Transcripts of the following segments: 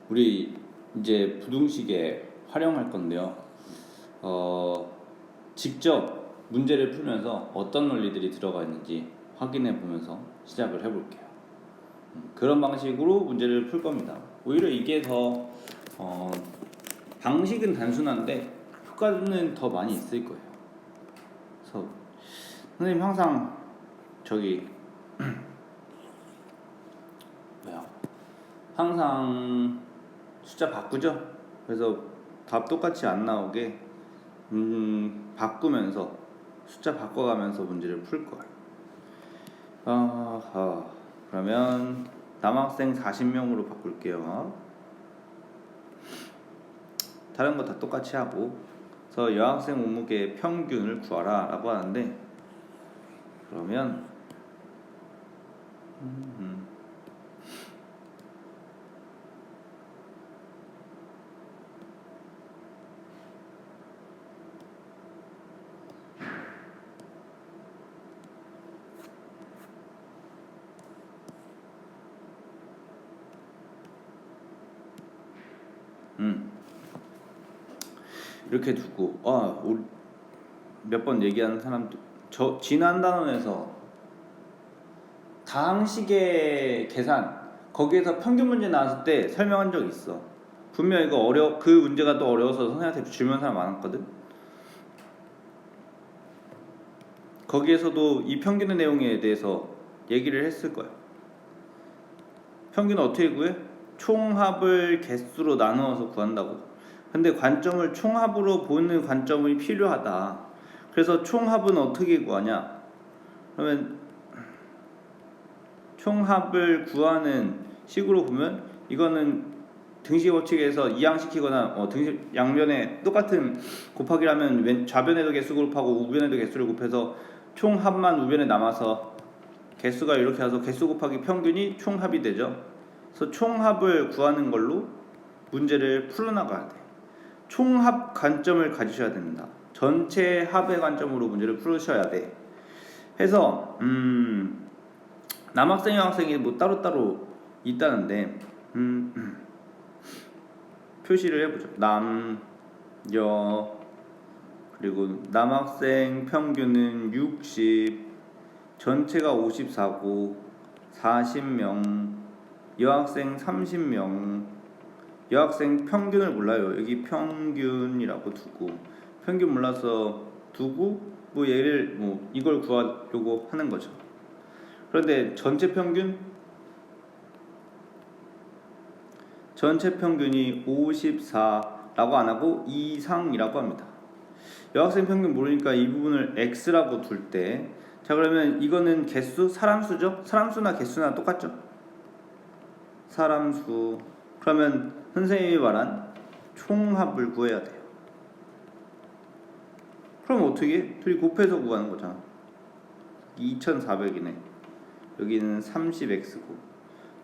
우리 이제 부등식에 활용할 건데요. 직접 문제를 풀면서 어떤 논리들이 들어가 있는지 확인해 보면서 시작을 해볼게요. 그런 방식으로 문제를 풀 겁니다. 오히려 이게 더 방식은 단순한데 효과는 더 많이 있을 거예요. 그래서 선생님 항상 저기 뭐야 항상 숫자 바꾸죠. 그래서 답 똑같이 안 나오게 바꾸면서 숫자 바꿔가면서 문제를 풀 거예요. 그러면 남학생 40명으로 바꿀게요. 다른 거 다 똑같이 하고, 그래서 여학생 몸무게 평균을 구하라 라고 하는데, 그러면 이렇게 두고 몇 번 얘기하는 사람도 저 지난 단원에서 다항식의 계산 거기에서 평균 문제 나왔을 때 설명한 적 있어. 분명 이거 그 문제가 또 어려워서 선생님한테 질문한 사람 많았거든. 거기에서도 이 평균의 내용에 대해서 얘기를 했을 거야. 평균은 어떻게 구해? 총합을 개수로 나누어서 구한다고. 근데 관점을 총합으로 보는 관점이 필요하다. 그래서 총합은 어떻게 구하냐? 그러면 총합을 구하는 식으로 보면 이거는 등식 법칙에서 이항시키거나 등식 양변에 똑같은 곱하기라면 좌변에도 개수 곱하고 우변에도 개수를 곱해서 총합만 우변에 남아서 개수가 이렇게 와서 개수 곱하기 평균이 총합이 되죠. 그래서 총합을 구하는 걸로 문제를 풀어나가야 돼. 총합 관점을 가지셔야 됩니다. 전체 합의 관점으로 문제를 풀으셔야 돼. 해서 남학생 여학생이 뭐 따로따로 있다는데 표시를 해보죠. 남, 여, 그리고 남학생 평균은 60, 전체가 54고 40명, 여학생 30명, 여학생 평균을 몰라요. 여기 평균이라고 두고 평균 몰라서 두고 뭐 얘를 뭐 이걸 구하려고 하는 거죠. 그런데 전체 평균이 54라고 안 하고 이상이라고 합니다. 여학생 평균 모르니까 이 부분을 x라고 둘 때, 자 그러면 이거는 개수, 사람수죠? 사람수나 개수나 똑같죠? 사람수. 그러면 선생님이 말한 총합을 구해야 돼요. 그럼 어떻게 해? 둘이 곱해서 구하는 거잖아. 2400이네. 여기는 30x고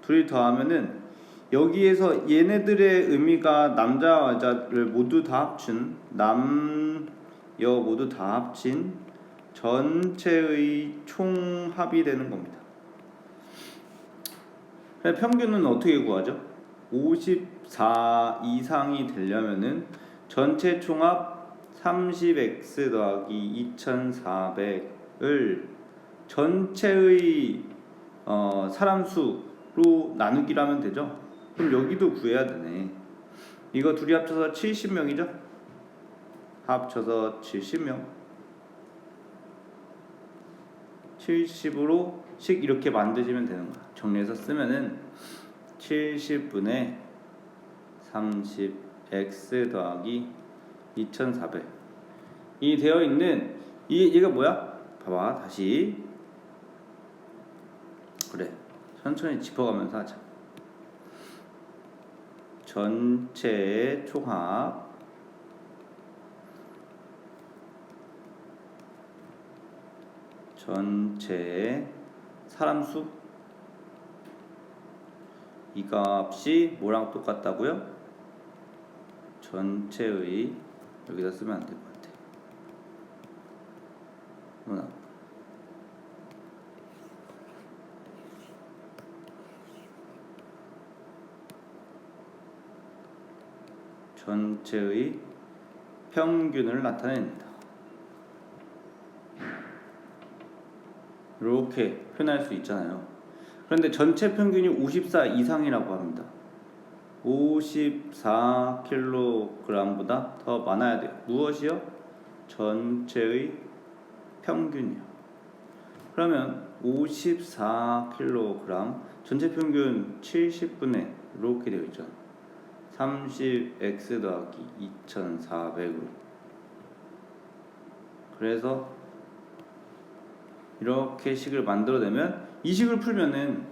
둘이 더하면은 여기에서 얘네들의 의미가 남자와 여자를 모두 다 합친 여 모두 다 합친 전체의 총합이 되는 겁니다. 평균은 어떻게 구하죠? 54 이상이 되려면은 전체 총합 30x 더하기 2400을 전체의 사람수로 나누기로 하면 되죠. 그럼 여기도 구해야 되네. 이거 둘이 합쳐서 70명이죠. 합쳐서 70명. 70으로 씩 이렇게 만드시면 되는 거야. 정리해서 쓰면은 70분의 30x 더하기 2400 이 되어 있는 얘가 뭐야? 봐봐 다시. 그래 천천히 짚어가면서 하자. 전체의 총합 전체의 사람수 이 값이 뭐랑 똑같다고요? 전체의 여기다 쓰면 안 될 것 같아. 뭐나 전체의 평균을 나타냅니다. 이렇게 표현할 수 있잖아요. 그런데 전체 평균이 54 이상이라고 합니다. 54kg보다 더 많아야 돼요. 무엇이요? 전체의 평균이요. 그러면 54kg 전체 평균 70분의 이렇게 되어 있죠. 30x 더하기 2400으로. 그래서 이렇게 식을 만들어내면 이 식을 풀면은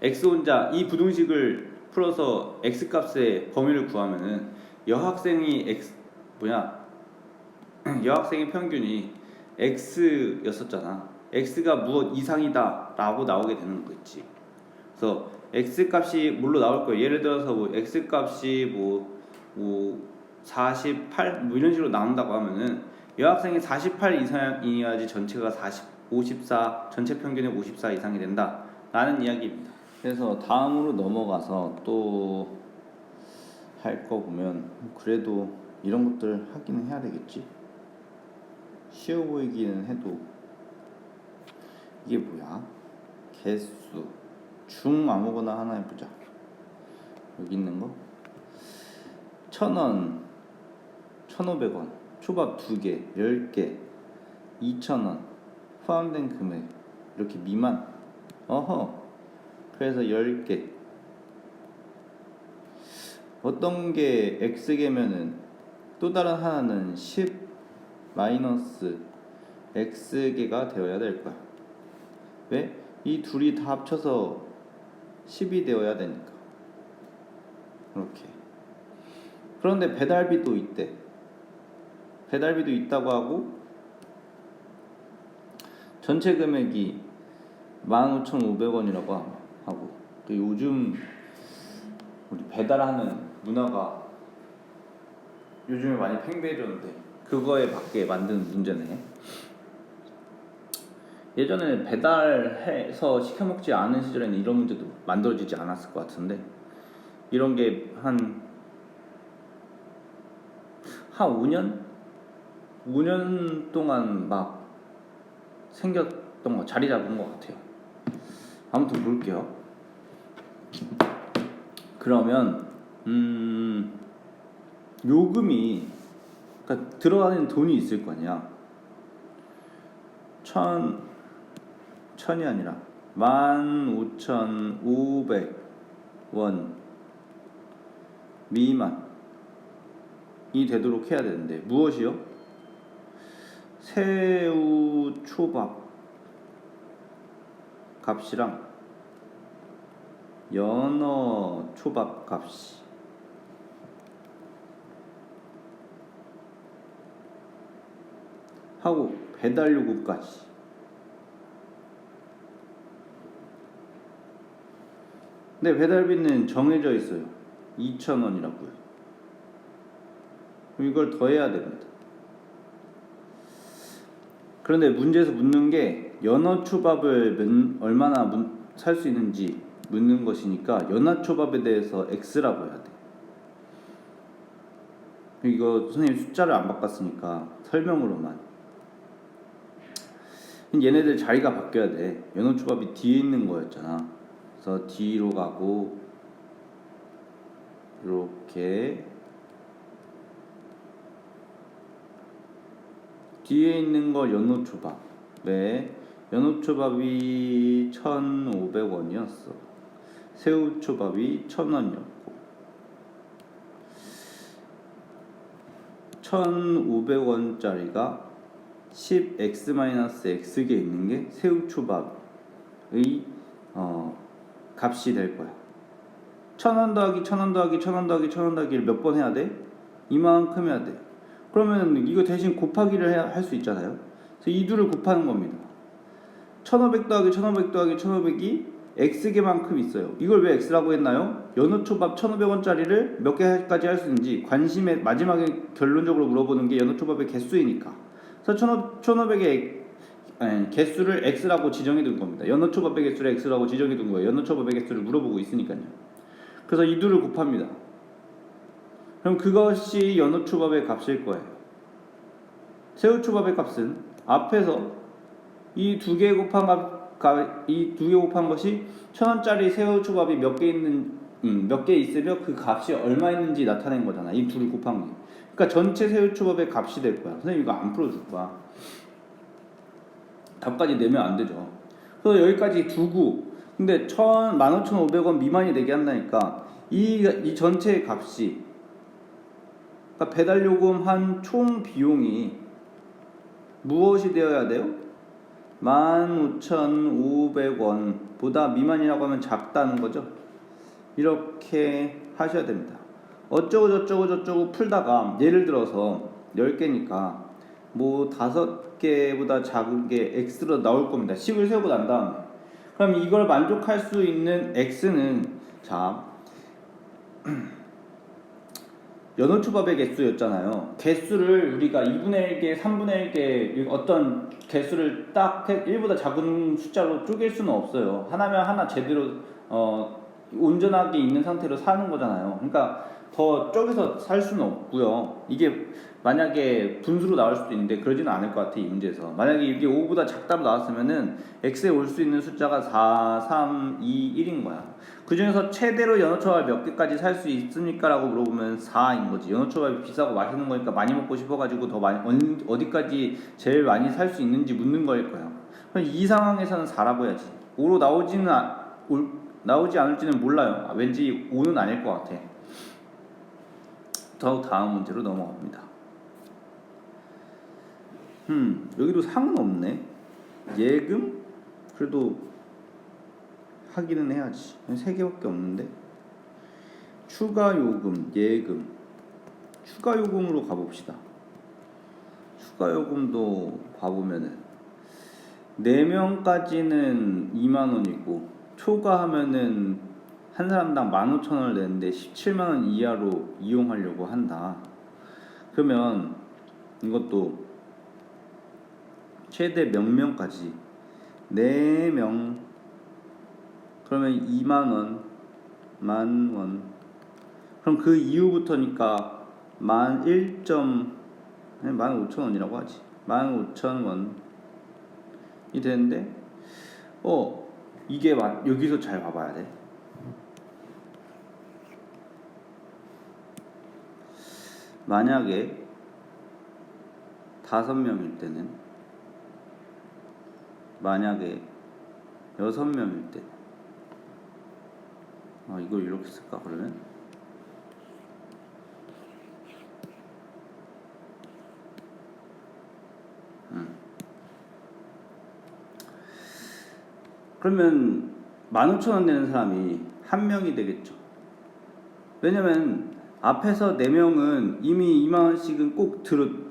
x 혼자 이 부등식을 풀어서 x 값의 범위를 구하면은 여학생이 여학생의 평균이 x였었잖아. x가 무엇 이상이다 라고 나오게 되는 거겠지. 그래서 x 값이 뭘로 나올 거예요. 예를 들어서 뭐 x 값이 뭐 48 뭐 이런 식으로 나온다고 하면은 여학생이 48 이상이어야지 전체가 54 전체 평균의 54 이상이 된다 라는 이야기입니다. 그래서 다음으로 넘어가서 또 할 거 보면 그래도 이런 것들 하기는 해야 되겠지. 쉬워 보이기는 해도 이게 뭐야? 개수 중 아무거나 하나 해보자. 여기 있는 거 1,000원 1,500원 초밥 2개 10개 2,000원 포함된 금액 이렇게 미만. 그래서 10개 어떤 게 x개면은 또 다른 하나는 10 마이너스 x개가 되어야 될 거야. 왜? 이 둘이 다 합쳐서 10이 되어야 되니까. 이렇게. 그런데 배달비도 있대. 배달비도 있다고 하고 전체 금액이 15,500원이라고 하고 요즘 우리 배달하는 문화가 요즘에 많이 팽배해졌는데 그거에 맞게 만든 문제네. 예전에 배달해서 시켜먹지 않은 시절에는 이런 문제도 만들어지지 않았을 것 같은데 이런 게 한 5년? 5년 동안 막 생겼던 거 자리 잡은 것 같아요. 아무튼 볼게요. 그러면 요금이 그러니까 들어가는 돈이 있을 거 아니야. 1,000이 아니라 15,500원 미만이 되도록 해야 되는데 무엇이요? 새우 초밥 값이랑 연어 초밥 값이 하고 배달 요금까지. 근데 배달비는 정해져 있어요. 2,000원이라고요. 이걸 더해야 됩니다. 그런데 문제에서 묻는 게 연어 초밥을 얼마나 살 수 있는지 묻는 것이니까 연어 초밥에 대해서 x라고 해야 돼. 이거 선생님 숫자를 안 바꿨으니까 설명으로만. 얘네들 자리가 바뀌어야 돼. 연어 초밥이 뒤에 있는 거였잖아. 그래서 뒤로 가고 이렇게 뒤에 있는 거 연어 초밥. 왜? 연어 초밥이 1,500원이었어. 새우 초밥이 1,000원이었고 1,500원짜리가 10x-x개 있는 게 새우 초밥의 값이 될 거야. 1,000원 더하기 1,000원 더하기 1,000원 더하기 1,000원 더하기를 몇 번 해야 돼? 이만큼 해야 돼. 그러면 이거 대신 곱하기를 할 수 있잖아요. 그래서 이 둘을 곱하는 겁니다. 1,500 더하기 1,500 더하기 1,500이 x개만큼 있어요. 이걸 왜 x라고 했나요? 연어초밥 1,500원짜리를 몇 개까지 할 수 있는지 관심의 마지막에 결론적으로 물어보는 게 연어초밥의 개수이니까. 그래서 1,500의 개수를 x라고 지정해 둔 겁니다. 연어초밥의 개수를 x라고 지정해 둔 거예요. 연어초밥의 개수를 물어보고 있으니까요. 그래서 이 둘을 곱합니다. 그럼 그것이 연어초밥의 값일 거예요. 새우초밥의 값은 앞에서 이 두 개 곱한 것이 1,000원짜리 새우초밥이 몇 개 있으며 그 값이 얼마 있는지 나타낸 거잖아. 이 둘을 곱한 게. 그러니까 전체 새우초밥의 값이 될 거야. 선생님 이거 안 풀어줄 거야. 답까지 내면 안 되죠. 그래서 여기까지 두고, 근데 15,500원 미만이 되게 한다니까 이 전체의 값이, 그러니까 배달요금 한 총 비용이 무엇이 되어야 돼요? 15,500원보다 미만이라고 하면 작다는 거죠. 이렇게 하셔야 됩니다. 어쩌고 저쩌고 풀다가 예를 들어서 10개니까 뭐 5개보다 작은 게 x로 나올 겁니다. 10을 세우고 난 다음에. 그럼 이걸 만족할 수 있는 x는, 자, 연어초밥의 개수였잖아요. 개수를 우리가 2분의 1개, 3분의 1개 어떤 개수를 딱 1보다 작은 숫자로 쪼갤 수는 없어요. 하나면 하나 제대로 온전하게 있는 상태로 사는 거잖아요. 그러니까 더 쪼개서 살 수는 없고요. 이게 만약에 분수로 나올 수도 있는데 그러지는 않을 것 같아, 이 문제에서. 만약에 이게 5보다 작다로 나왔으면은 x에 올 수 있는 숫자가 4, 3, 2, 1인 거야. 그 중에서 최대로 연어초밥 몇 개까지 살 수 있습니까? 라고 물어보면 4인 거지. 연어초밥이 비싸고 맛있는 거니까 많이 먹고 싶어가지고 더 많이, 어디까지 제일 많이 살 수 있는지 묻는 거일 거야. 그럼 이 상황에서는 4라고 해야지. 5로 나오지 않을지는 몰라요. 왠지 5는 아닐 것 같아. 다음 문제로 넘어갑니다. 여기도 상은 없네. 예금? 그래도 하기는 해야지. 3개밖에 없는데. 추가 요금, 예금. 추가 요금으로 가봅시다. 추가 요금도 봐보면은 4명까지는 2만원이고 초과하면은 한 사람당 15,000원을 내는데 17만원 이하로 이용하려고 한다. 그러면 이것도 최대 몇 명까지? 4명. 그러면 2만원, 만원. 그럼 그 이후부터니까 15,000원이라고 하지. 15,000원이 되는데, 이게 여기서 잘 봐봐야 돼. 만약에 5명일 때는, 만약에 6명일 때, 이걸 이렇게 쓸까 그러면? 그러면 15,000원 내는 사람이 1명이 되겠죠. 왜냐면 앞에서 4명은 이미 2만원씩은 꼭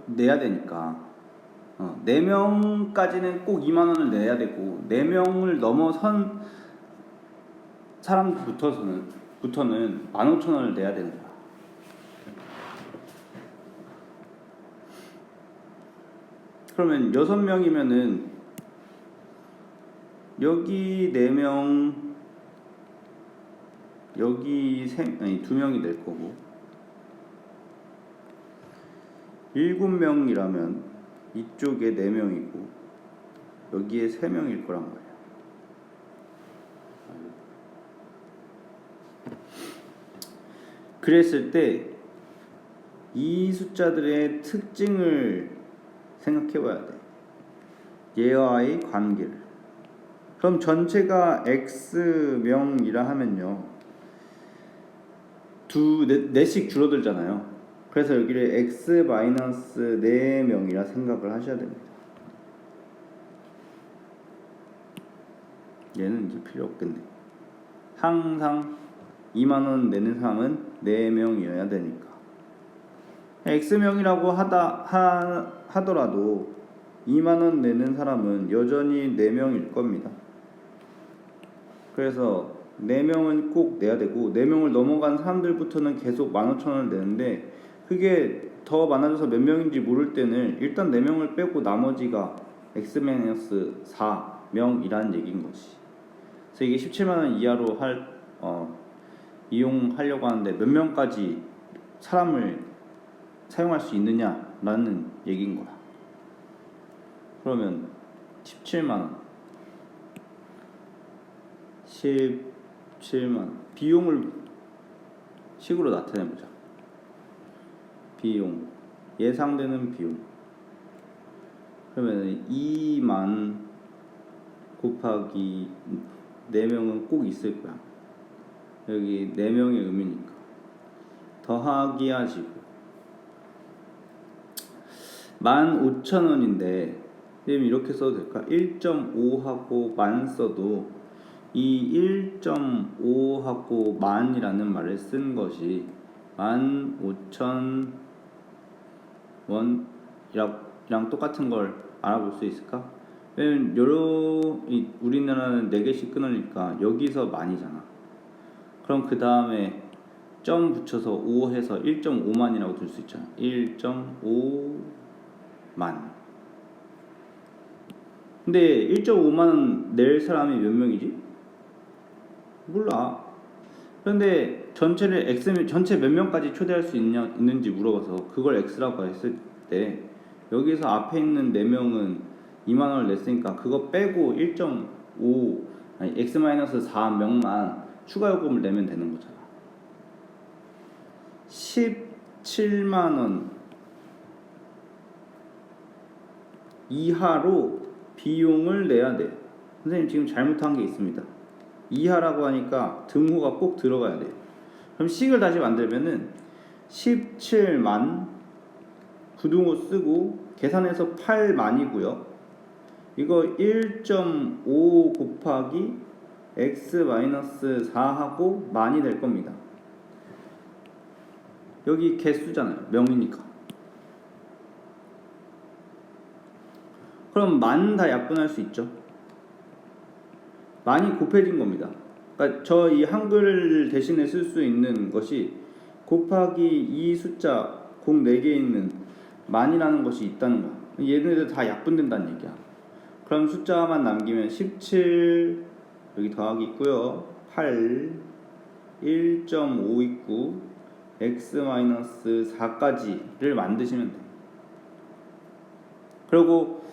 내야 되니까 4명까지는 꼭 2만원을 내야 되고 4명을 넘어선 사람부터는 15,000원을 내야 되는 거야. 그러면 6명이면은 여기 4명, 여기 2명이 될 거고 7명이라면 이쪽에 4명이고 여기에 3명일 거란 말이야. 그랬을 때 이 숫자들의 특징을 생각해 봐야 돼. 얘와의 관계를. 그럼 전체가 x명이라 하면요 4씩 줄어들잖아요. 그래서 여기를 x-4명이라 생각을 하셔야 됩니다. 얘는 이제 필요 없겠네. 항상 2만원 내는 사람은 4명이어야 되니까. x명이라고 하더라도 2만원 내는 사람은 여전히 4명일 겁니다. 그래서 4명은 꼭 내야 되고 4명을 넘어간 사람들부터는 계속 15,000원을 내는데 그게 더 많아져서 몇 명인지 모를 때는 일단 4명을 빼고 나머지가 x-4명이라는 얘기인 거지. 그래서 이게 17만원 이하로 이용하려고 하는데 몇 명까지 사람을 사용할 수 있느냐라는 얘기인 거야. 그러면 17만 원, 17만 원. 비용을 식으로 나타내 보자. 비용, 예상되는 비용. 그러면 2만 곱하기 4명은 꼭 있을 거야. 여기 4명의 의미니까 더하기 하시고 15,000원인데 이렇게 써도 될까? 1.5하고 만 써도 이 1.5하고 만이라는 말을 쓴 것이 15,000원이랑 똑같은 걸 알아볼 수 있을까? 왜냐면 우리나라는 4개씩 끊으니까 여기서 만이잖아. 그럼 그 다음에 점 붙여서 5 해서 1.5만이라고 둘 수 있잖아. 1.5만. 근데 1.5만 낼 사람이 몇 명이지? 몰라. 그런데 전체 몇 명까지 초대할 수 있는지 물어봐서 그걸 X라고 했을 때 여기서 앞에 있는 4명은 2만 원을 냈으니까 그거 빼고 1.5 아니 X-4명만 추가 요금을 내면 되는 거잖아. 17만 원 이하로 비용을 내야 돼. 선생님 지금 잘못한 게 있습니다. 이하라고 하니까 등호가 꼭 들어가야 돼. 그럼 식을 다시 만들면은 17만 부등호 쓰고 계산해서 8만이고요. 이거 1.5 곱하기 x-4하고 만이 될 겁니다. 여기 개수잖아요. 명이니까. 그럼 만 다 약분할 수 있죠. 많이 곱해진 겁니다. 그러니까 저 이 한글 대신에 쓸 수 있는 것이 곱하기 이 숫자 공 4개 있는 만이라는 것이 있다는 거야. 얘네들 다 약분된다는 얘기야. 그럼 숫자만 남기면 17 여기 더하기 있고요. 8 1.5 있고 x-4까지를 만드시면 돼요. 그리고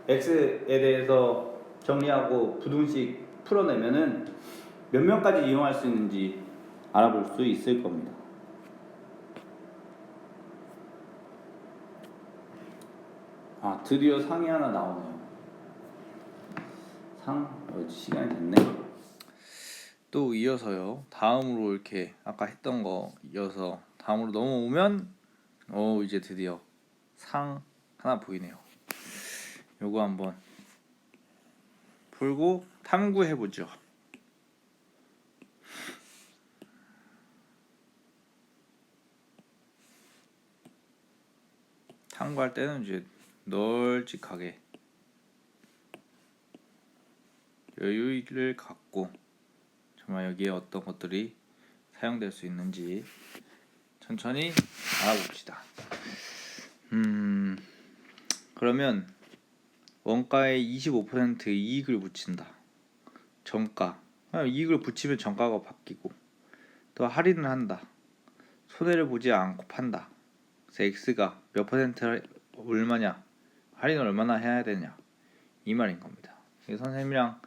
x에 대해서 정리하고 부등식 풀어내면은 몇 명까지 이용할 수 있는지 알아볼 수 있을 겁니다. 아, 드디어 상이 하나 나오네요. 시간이 됐네. 또 이어서요. 다음으로 이렇게 아까 했던 거 이어서 다음으로 넘어오면 이제 드디어 상 하나 보이네요. 요거 한번 풀고 탐구해 보죠. 탐구할 때는 이제 널찍하게 여유를 갖고 정말 여기에 어떤 것들이 사용될 수 있는지 천천히 알아봅시다. 그러면 원가에 25% 이익을 붙인다. 정가. 이익을 붙이면 정가가 바뀌고 또 할인을 한다. 손해를 보지 않고 판다. 그래서 X가 몇 퍼센트 얼마냐, 할인을 얼마나 해야 되냐 이 말인 겁니다. 선생님이랑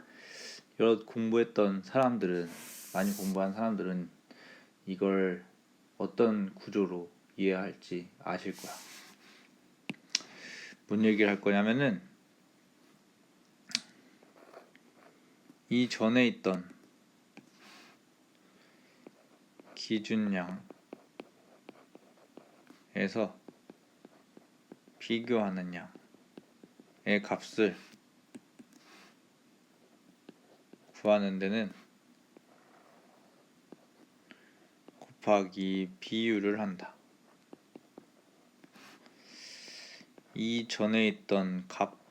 여러 공부했던 사람들은, 많이 공부한 사람들은 이걸 어떤 구조로 이해할지 아실 거야. 뭔 얘기를 할 거냐면은 이 전에 있던 기준량에서 비교하는 양의 값을 구하는 데는 곱하기 비율을 한다. 이 전에 있던 값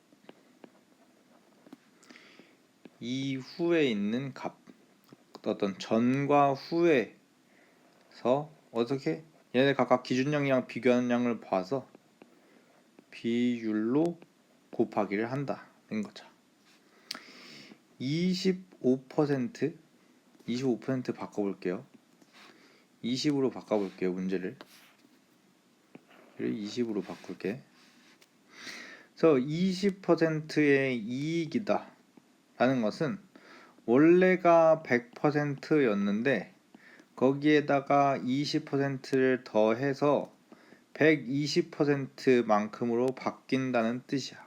이후에 있는 값, 어떤 전과 후에서 어떻게 얘네 각각 기준량이랑 비교하는 양을 봐서 비율로 곱하기를 한다는 거죠. 25% 25% 바꿔볼게요. 20으로 바꿔볼게요. 문제를 20으로 바꿀게. 그래서 20%의 이익이다 라는 것은 원래가 100%였는데 거기에다가 20%를 더해서 120%만큼으로 바뀐다는 뜻이야.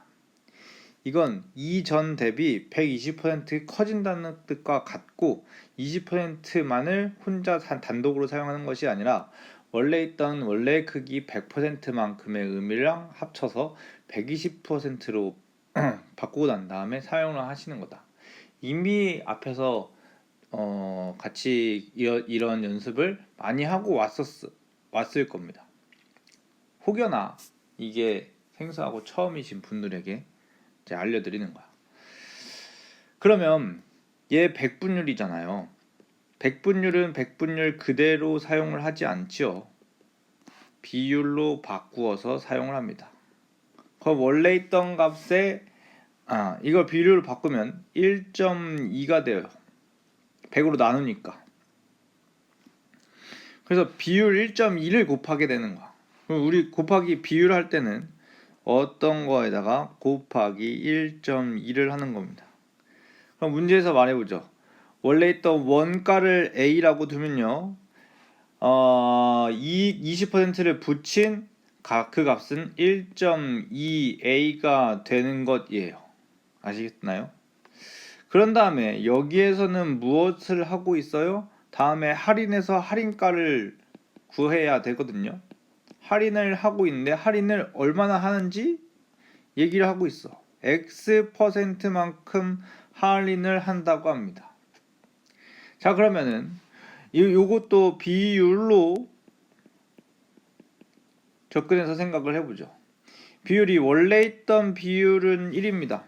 이건 이전 대비 120% 커진다는 뜻과 같고 20%만을 혼자 단독으로 사용하는 것이 아니라 원래 있던 원래 크기 100%만큼의 의미랑 합쳐서 120%로 바꾸고 난 다음에 사용을 하시는 거다. 이미 앞에서 같이 이런 연습을 많이 하고 왔을 겁니다. 혹여나 이게 생소하고 처음이신 분들에게 이제 알려드리는 거야. 그러면 얘 백분율이잖아요. 백분율은 백분율 그대로 사용을 하지 않죠. 비율로 바꾸어서 사용을 합니다. 그럼 원래 있던 값에 이걸 비율로 바꾸면 1.2가 돼요. 100으로 나누니까. 그래서 비율 1.2를 곱하게 되는 거야. 그럼 우리 곱하기 비율 할 때는 어떤 거에다가 곱하기 1.2를 하는 겁니다. 그럼 문제에서 말해보죠. 원래 있던 원가를 A라고 두면요. 20%를 붙인 그 값은 1.2A가 되는 것이에요. 아시겠나요? 그런 다음에 여기에서는 무엇을 하고 있어요? 다음에 할인해서 할인가를 구해야 되거든요. 할인을 하고 있는데 할인을 얼마나 하는지 얘기를 하고 있어. X%만큼 할인을 한다고 합니다. 자, 그러면은 요것도 비율로 접근해서 생각을 해보죠. 비율이 원래 있던 비율은 1입니다.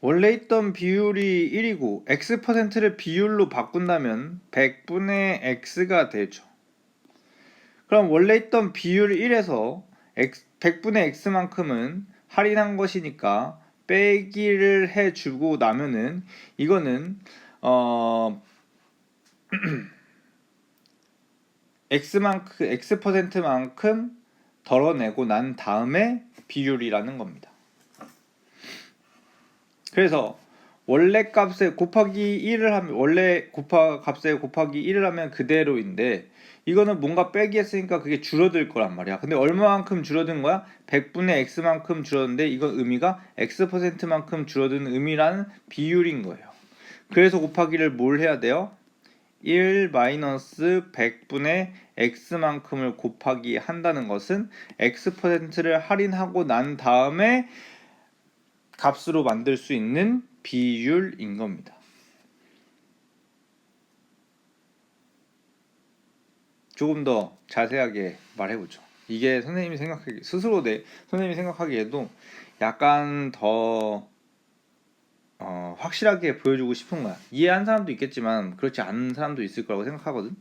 원래 있던 비율이 1이고 X%를 비율로 바꾼다면 100분의 X가 되죠. 그럼 원래 있던 비율 1에서 100분의 X만큼은 할인한 것이니까 빼기를 해주고 나면은 이거는 X%만큼 덜어내고 난 다음에 비율이라는 겁니다. 그래서 원래 값에 곱하기 1을 하면 원래 값에 곱하기 1을 하면 그대로인데 이거는 뭔가 빼기 했으니까 그게 줄어들 거란 말이야. 근데 얼마만큼 줄어든 거야? 100분의 X만큼 줄었는데 이건 의미가 X%만큼 줄어든 의미라는 비율인 거예요. 그래서 곱하기를 뭘 해야 돼요? 1 100분의 X만큼을 곱하기 한다는 것은 X%를 할인하고 난 다음에 값으로 만들 수 있는 비율인 겁니다. 조금 더 자세하게 말해보죠. 이게 선생님이 생각하기에도 약간 더 확실하게 보여주고 싶은 거야. 이해한 사람도 있겠지만 그렇지 않은 사람도 있을 거라고 생각하거든.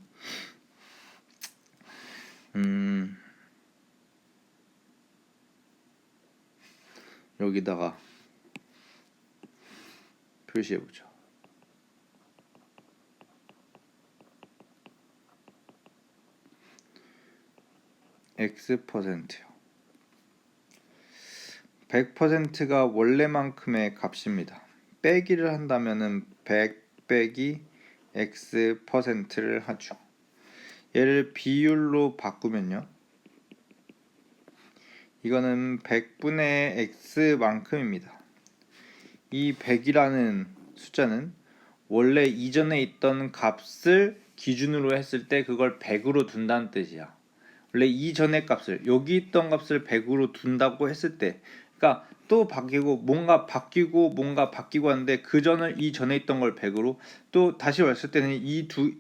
여기다가 표시해보죠. X%요. 100%가 원래만큼의 값입니다. 빼기를 한다면은 100 빼기 X%를 하죠. 얘를 비율로 바꾸면요. 이거는 100분의 X만큼입니다. 이 100이라는 숫자는 원래 이전에 있던 값을 기준으로 했을 때 그걸 100으로 둔다는 뜻이야. 원래 이전의 값을 여기 있던 값을 100으로 둔다고 했을 때 그러니까 또 뭔가 바뀌고 하는데 그 전을 이전에 있던 걸 100으로 또 다시 왔을 때는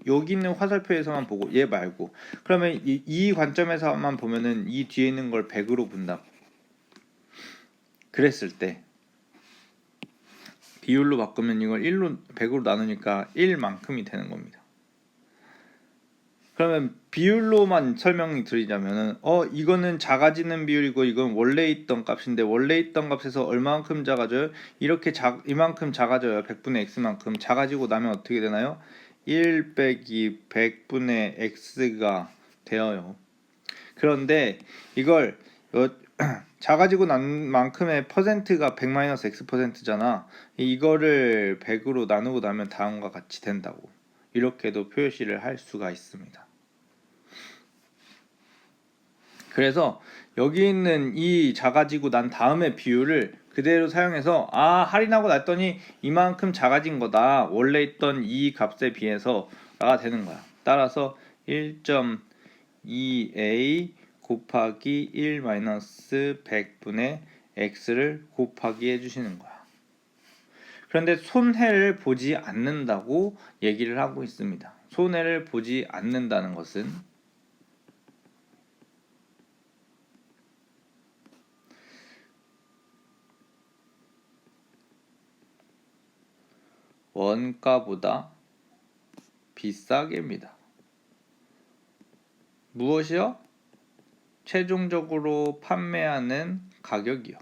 여기 있는 화살표에서만 보고 얘 말고 그러면 이 관점에서만 보면은 이 뒤에 있는 걸 100으로 본다. 그랬을 때 비율로 바꾸면 이걸 100으로 나누니까 1만큼이 되는 겁니다. 그러면 비율로만 설명드리자면은 이거는 작아지는 비율이고 이건 원래 있던 값인데 원래 있던 값에서 얼마만큼 작아져요? 이만큼 작아져요. 100분의 x만큼 작아지고 나면 어떻게 되나요? 1 빼기 100분의 x가 되어요. 그런데 이걸 작아지고 난 만큼의 퍼센트가 100-x%잖아. 이거를 100으로 나누고 나면 다음과 같이 된다고. 이렇게도 표시를 할 수가 있습니다. 그래서 여기 있는 이 작아지고 난 다음의 비율을 그대로 사용해서 할인하고 났더니 이만큼 작아진 거다. 원래 있던 이 값에 비해서가 되는 거야. 따라서 1.2a 곱하기 1 마이너스 100분의 x를 곱하기 해주시는 거야. 그런데 손해를 보지 않는다고 얘기를 하고 있습니다. 손해를 보지 않는다는 것은 원가보다 비싸게입니다. 무엇이요? 최종적으로 판매하는 가격이요.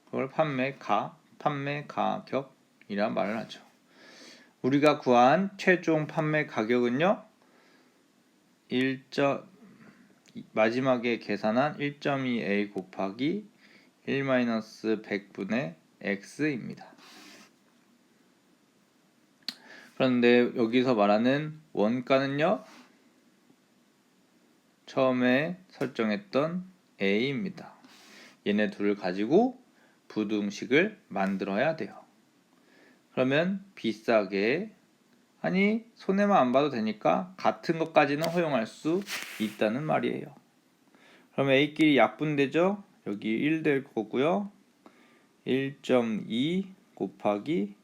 그걸 판매 가격이라 말을 하죠. 우리가 구한 최종 판매 가격은요. 마지막에 계산한 1.2a 곱하기 1-100분의 x입니다. 그런데 여기서 말하는 원가는요. 처음에 설정했던 a입니다. 얘네 둘을 가지고 부등식을 만들어야 돼요. 그러면 비싸게 아니 손해만 안 봐도 되니까 같은 것까지는 허용할 수 있다는 말이에요. 그러면 a끼리 약분되죠? 여기 1 될 거고요. 1.2 곱하기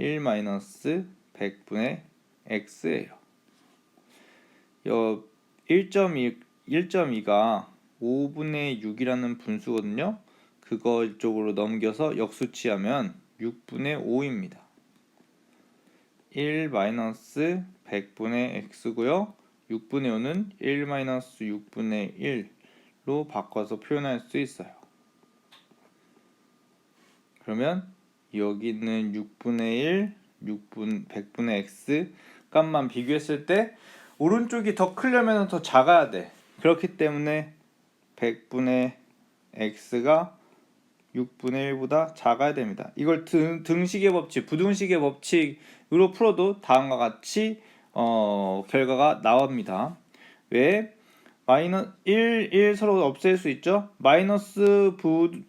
1-100분의 x예요. 1.2가 5분의 6이라는 분수거든요. 그거 이쪽으로 넘겨서 역수치하면 6분의 5입니다. 1-100분의 x고요. 6분의 5는 1-6분의 1로 바꿔서 표현할 수 있어요. 그러면 여기 있는 6분의 1, 100분의 x 값만 비교했을 때 오른쪽이 더 크려면 더 작아야 돼. 그렇기 때문에 100분의 x가 6분의 1보다 작아야 됩니다. 이걸 등식의 법칙, 부등식의 법칙으로 풀어도 다음과 같이 결과가 나옵니다. 왜? 마이너스 1 서로 없앨 수 있죠? 마이너스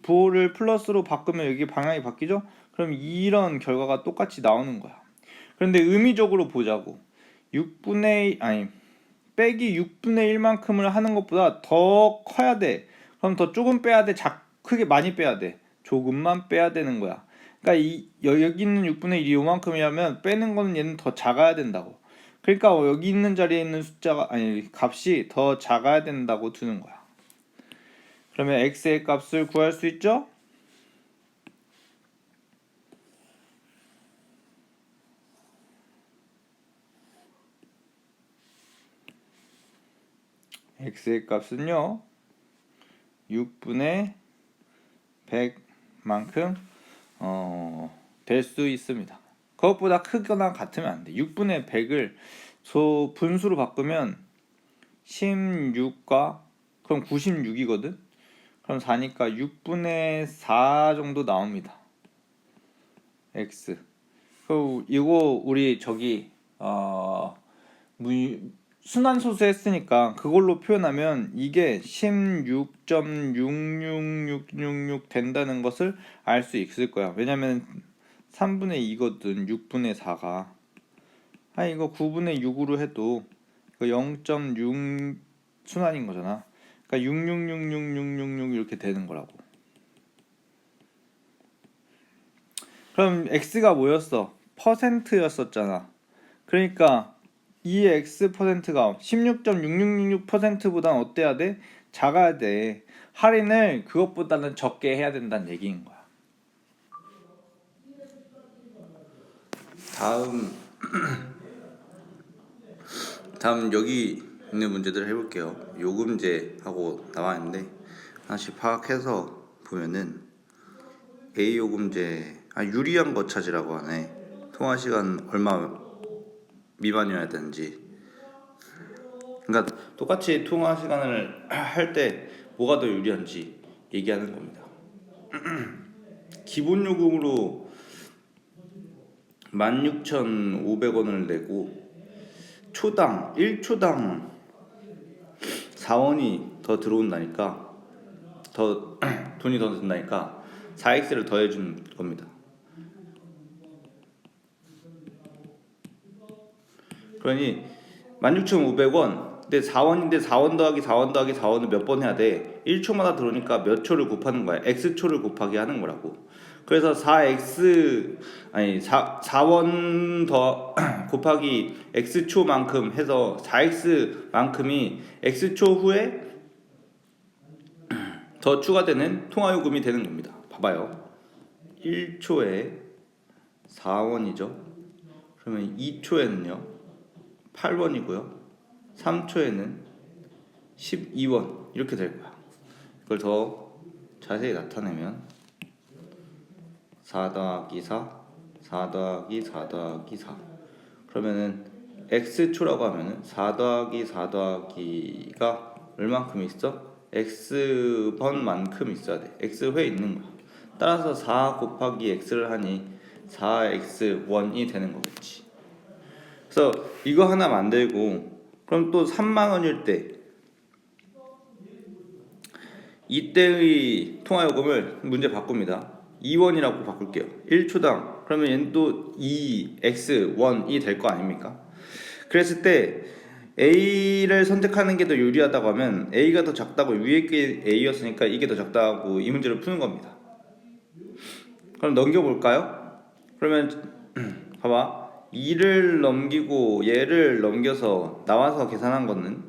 부호를 플러스로 바꾸면 여기 방향이 바뀌죠? 그럼 이런 결과가 똑같이 나오는 거야. 그런데 의미적으로 보자고. 빼기 6분의 1만큼을 하는 것보다 더 커야 돼. 그럼 더 조금 빼야 돼? 크게 많이 빼야 돼? 조금만 빼야 되는 거야. 그러니까 여기 있는 6분의 1이 요만큼이라면 빼는 거는 얘는 더 작아야 된다고. 그러니까 여기 있는 자리에 있는 값이 더 작아야 된다고 두는 거야. 그러면 x의 값을 구할 수 있죠? x의 값은요 6분의 100만큼 될 수 있습니다. 그것보다 크거나 같으면 안 돼. 6분의 100을 분수로 바꾸면 16과 그럼 96이거든. 그럼 4니까 6분의 4 정도 나옵니다. x. 이거 우리 저기 순환소수 했으니까 그걸로 표현하면 이게 16.66666 된다는 것을 알 수 있을 거야. 왜냐면 3분의 2거든 6분의 4가. 이거 9분의 6으로 해도 0.6 순환인 거잖아. 그러니까 6666666 이렇게 되는 거라고. 그럼 x가 뭐였어? 퍼센트였었잖아. 그러니까 이 x%가 16.6666%보다는 어때야 돼? 작아야 돼. 할인을 그것보다는 적게 해야 된다는 얘기인 거야. 다음 다음 여기 있는 문제들을 해볼게요. 요금제하고 나와 있는데 하나씩 파악해서 보면은 A 요금제 유리한 거 찾으라고 하네. 통화 시간 얼마 미만이어야 되는지. 그러니까 똑같이 통화 시간을 할 때 뭐가 더 유리한지 얘기하는 겁니다. 기본 요금으로 16,500원을 내고 초당 1초당 4원이 더 들어온다니까, 더 돈이 더 든다니까 4x를 더해준 겁니다. 그러니 16,500원 근데 4원인데 4원 더하기 4원 더하기 4원을 몇 번 해야 돼? 1초마다 들어오니까 몇 초를 곱하는 거야. x초를 곱하기 하는 거라고. 그래서 4원 더 곱하기 x초만큼 해서 4x만큼이 x초 후에 더 추가되는 통화요금이 되는 겁니다. 봐봐요. 1초에 4원이죠. 그러면 2초에는요 8원이고요 3초에는 12원 이렇게 될 거야. 이걸 더 자세히 나타내면 4 더하기 4 4 더하기 4 더하기 4 그러면은 x초라고 하면은 4 더하기 4 더하기가 얼만큼 있어? x번만큼 있어야 돼. x회 있는 거야. 따라서 4 곱하기 x를 하니 4x1이 되는 거겠지. 그래서 이거 하나 만들고 그럼 또 3만원일 때 이때의 통화요금을 문제 바꿉니다. 2원이라고 바꿀게요. 1초당. 그러면 얘는 또 2x1이 될 거 아닙니까? 그랬을 때 A를 선택하는 게 더 유리하다고 하면 A가 더 작다고, 위에 게 A였으니까 이게 더 작다고 이 문제를 푸는 겁니다. 그럼 넘겨볼까요? 그러면 봐봐. 2를 넘기고 얘를 넘겨서 나와서 계산한 거는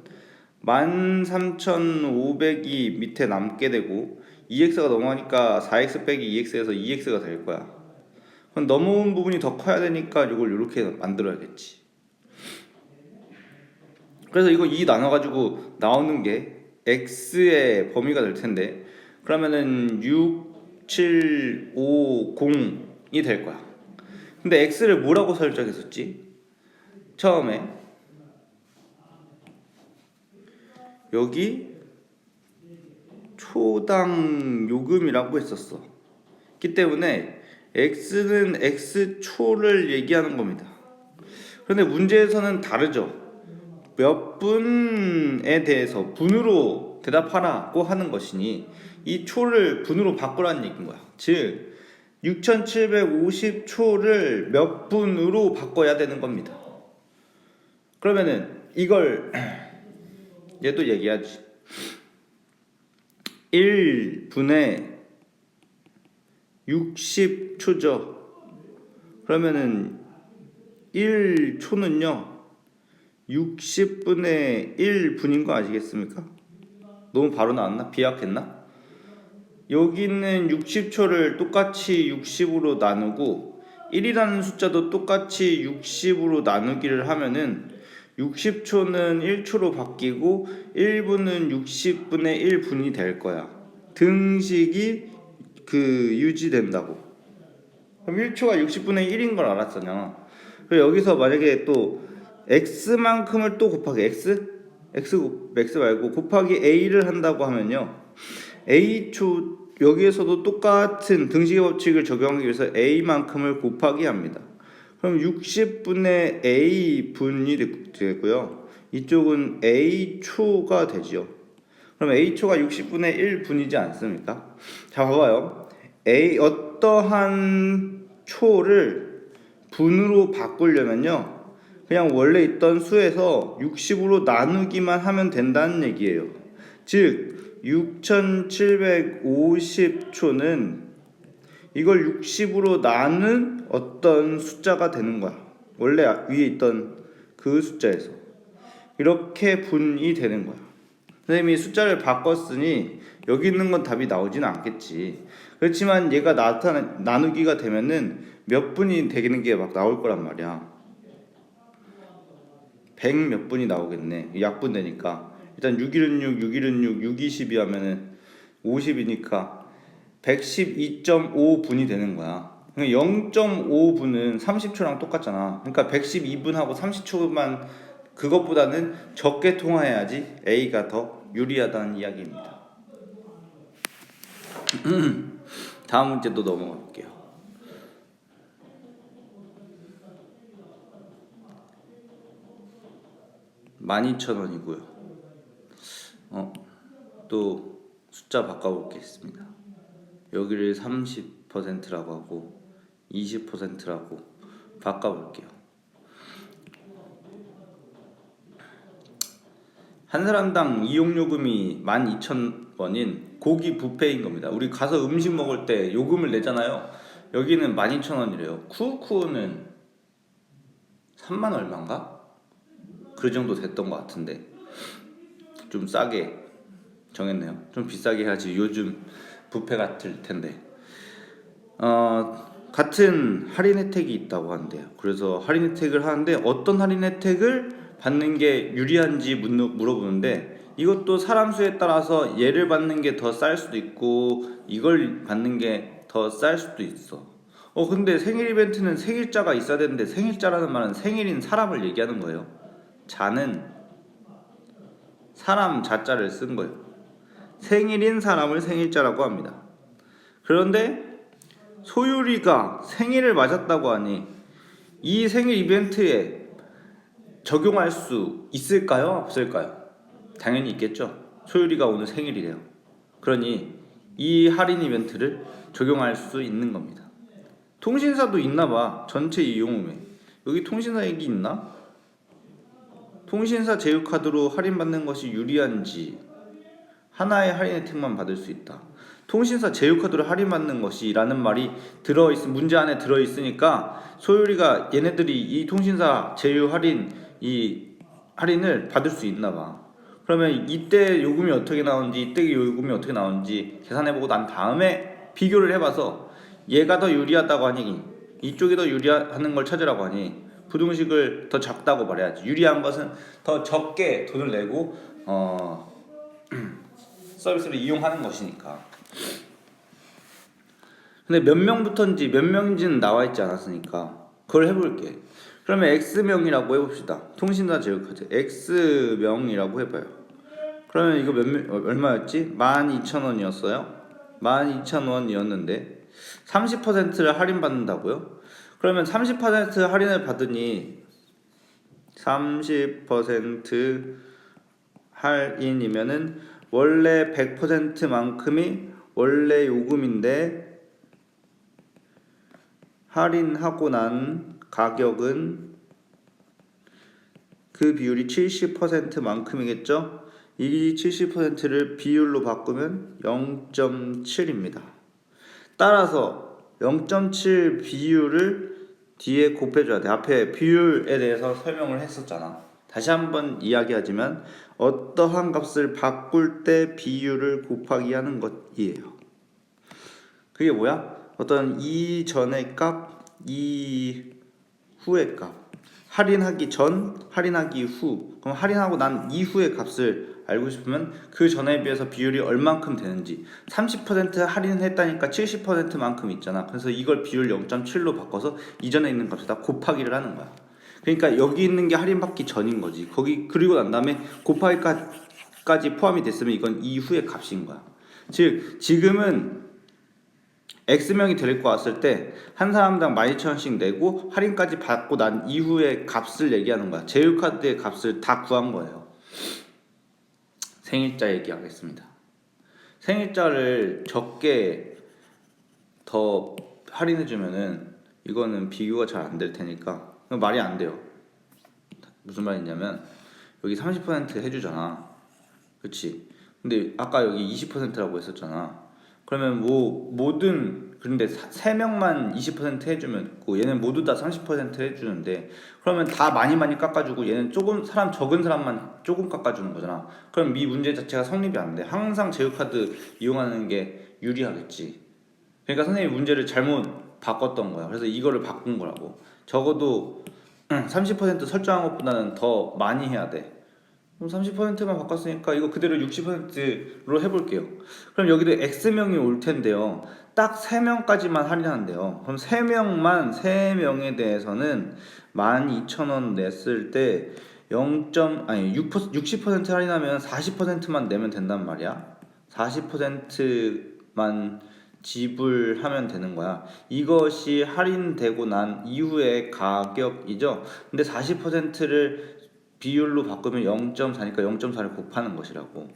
13,500이 밑에 남게 되고 2x가 넘어가니까 4x 빼기 2x에서 2x가 될 거야. 그럼 넘어온 부분이 더 커야 되니까 이걸 이렇게 만들어야겠지. 그래서 이거 2 나눠가지고 나오는 게 x의 범위가 될 텐데 그러면은 6750이 될 거야. 근데 x를 뭐라고 설정했었지? 처음에 여기 초당 요금이라고 했었어. 그렇기 때문에 x는 x초를 얘기하는 겁니다. 그런데 문제에서는 다르죠. 몇 분에 대해서 분으로 대답하라고 하는 것이니 이 초를 분으로 바꾸라는 얘기인 거야. 즉 6750초를 몇 분으로 바꿔야 되는 겁니다. 그러면은 이걸 얘도 얘기하지. 1분에 60초죠. 그러면은 1초는요 60분의 1분인 거 아시겠습니까? 너무 바로 나왔나? 비약했나? 여기는 60초를 똑같이 60으로 나누고 1이라는 숫자도 똑같이 60으로 나누기를 하면은 60초는 1초로 바뀌고 1분은 60분의 1분이 될 거야. 등식이 유지된다고. 그럼 1초가 60분의 1인 걸 알았잖아. 그래서 여기서 만약에 또 x만큼을 또 곱하기 x 말고 곱하기 a를 한다고 하면요. a초 여기에서도 똑같은 등식의 법칙을 적용하기 위해서 a만큼을 곱하기 합니다. 그럼 60분의 a분이 되고요. 이쪽은 a초가 되죠. 그럼 a초가 60분의 1분이지 않습니까? 자, 봐봐요. 어떠한 초를 분으로 바꾸려면요. 그냥 원래 있던 수에서 60으로 나누기만 하면 된다는 얘기예요. 즉 6750초는 이걸 60으로 나눈 어떤 숫자가 되는 거야. 원래 위에 있던 그 숫자에서 이렇게 분이 되는 거야. 선생님이 숫자를 바꿨으니 여기 있는 건 답이 나오지는 않겠지. 그렇지만 얘가 나누기가 되면은 몇 분이 되는 게 막 나올 거란 말이야. 100 몇 분이 나오겠네. 약분되니까 일단 6일은 6, 6일은 6, 6, 20이 하면은 50이니까 112.5분이 되는 거야. 0.5분은 30초랑 똑같잖아. 그러니까 112분하고 30초만 그것보다는 적게 통화해야지 A가 더 유리하다는 이야기입니다. 다음 문제 또 넘어가 볼게요. (12,000원이고요) 또 숫자 바꿔보겠습니다. 여기를 30%라고 하고 20%라고 바꿔볼게요. 한 사람당 이용요금이 12,000원인 고기 뷔페인 겁니다. 우리 가서 음식 먹을 때 요금을 내잖아요. 여기는 12,000원이래요. 쿠우쿠우는 3만 얼마인가? 그 정도 됐던 것 같은데 좀 싸게 정했네요. 좀 비싸게 해야지 요즘 뷔페 같을 텐데 같은 할인 혜택이 있다고 한대요. 그래서 할인 혜택을 하는데 어떤 할인 혜택을 받는 게 유리한지 물어보는데 이것도 사람 수에 따라서 얘를 받는 게 더 쌀 수도 있고 이걸 받는 게 더 쌀 수도 있어. 근데 생일 이벤트는 생일자가 있어야 되는데 생일자라는 말은 생일인 사람을 얘기하는 거예요. 자는 사람 자자를 쓴 거예요. 생일인 사람을 생일자라고 합니다. 그런데 소율이가 생일을 맞았다고 하니 이 생일 이벤트에 적용할 수 있을까요? 없을까요? 당연히 있겠죠. 소율이가 오늘 생일이래요. 그러니 이 할인 이벤트를 적용할 수 있는 겁니다. 통신사도 있나봐. 전체 이용음에 여기 통신사 얘기 있나? 통신사 제휴카드로 할인받는 것이 유리한지 하나의 할인 혜택만 받을 수 있다. 통신사 제휴카드로 할인받는 것이 라는 말이 문제 안에 들어있으니까 소율이가 얘네들이 이 통신사 제휴 할인 이 할인을 받을 수 있나봐. 그러면 이때 요금이 어떻게 나오는지 이때 요금이 어떻게 나오는지 계산해보고 난 다음에 비교를 해봐서 얘가 더 유리하다고 하니 이쪽이 더 유리하는 걸 찾으라고 하니 부등식을 더 작다고 말해야지. 유리한 것은 더 적게 돈을 내고 서비스를 이용하는 것이니까. 근데 몇 명부터인지 몇 명인지는 나와 있지 않았으니까 그걸 해볼게. 그러면 X명이라고 해봅시다. 통신사 제휴카드 X명이라고 해봐요. 그러면 이거 얼마였지? 12,000원이었어요 12,000원이었는데 30%를 할인받는다고요? 그러면 30% 할인을 받으니 30% 할인이면은 원래 100%만큼이 원래 요금인데 할인하고 난 가격은 그 비율이 70%만큼이겠죠? 이 70%를 비율로 바꾸면 0.7입니다. 따라서 0.7 비율을 뒤에 곱해줘야 돼. 앞에 비율에 대해서 설명을 했었잖아. 다시 한번 이야기하지만 어떠한 값을 바꿀 때 비율을 곱하기 하는 것이에요. 그게 뭐야? 어떤 이전의 값, 이후의 값. 할인하기 전, 할인하기 후. 그럼 할인하고 난 이후의 값을 알고 싶으면 그 전에 비해서 비율이 얼만큼 되는지. 30% 할인했다니까 70%만큼 있잖아. 그래서 이걸 비율 0.7로 바꿔서 이전에 있는 값에다 곱하기를 하는 거야. 그러니까 여기 있는 게 할인받기 전인 거지. 그리고 난 다음에 곱하기까지 포함이 됐으면 이건 이후의 값인 거야. 즉 지금은 X명이 데리고 왔을 때 한 사람당 12,000원씩 내고 할인까지 받고 난 이후의 값을 얘기하는 거야. 제휴카드의 값을 다 구한 거예요. 생일자 얘기하겠습니다. 생일자를 적게 더 할인해주면은 이거는 비교가 잘 안 될 테니까 말이 안 돼요. 무슨 말이냐면 여기 30% 해주잖아. 그치? 근데 아까 여기 20%라고 했었잖아. 그러면 뭐 그런데 3명만 20% 해주면 얘는 모두 다 30% 해주는데 그러면 다 많이 깎아주고 얘는 사람 적은 사람만 조금 깎아주는 거잖아. 그럼 이 문제 자체가 성립이 안 돼. 항상 제휴카드 이용하는 게 유리하겠지. 그러니까 선생님이 문제를 잘못 바꿨던 거야. 그래서 이거를 바꾼 거라고. 적어도 30% 설정한 것보다는 더 많이 해야 돼. 그럼 30%만 바꿨으니까 이거 그대로 60%로 해볼게요. 그럼 여기도 X명이 올 텐데요. 딱 3명까지만 할인하는데요. 그럼 3명에 대해서는 12,000원 냈을 때 60% 할인하면 40%만 내면 된단 말이야. 40%만 지불하면 되는 거야. 이것이 할인되고 난 이후의 가격이죠. 근데 40%를 비율로 바꾸면 0.4니까 0.4를 곱하는 것이라고.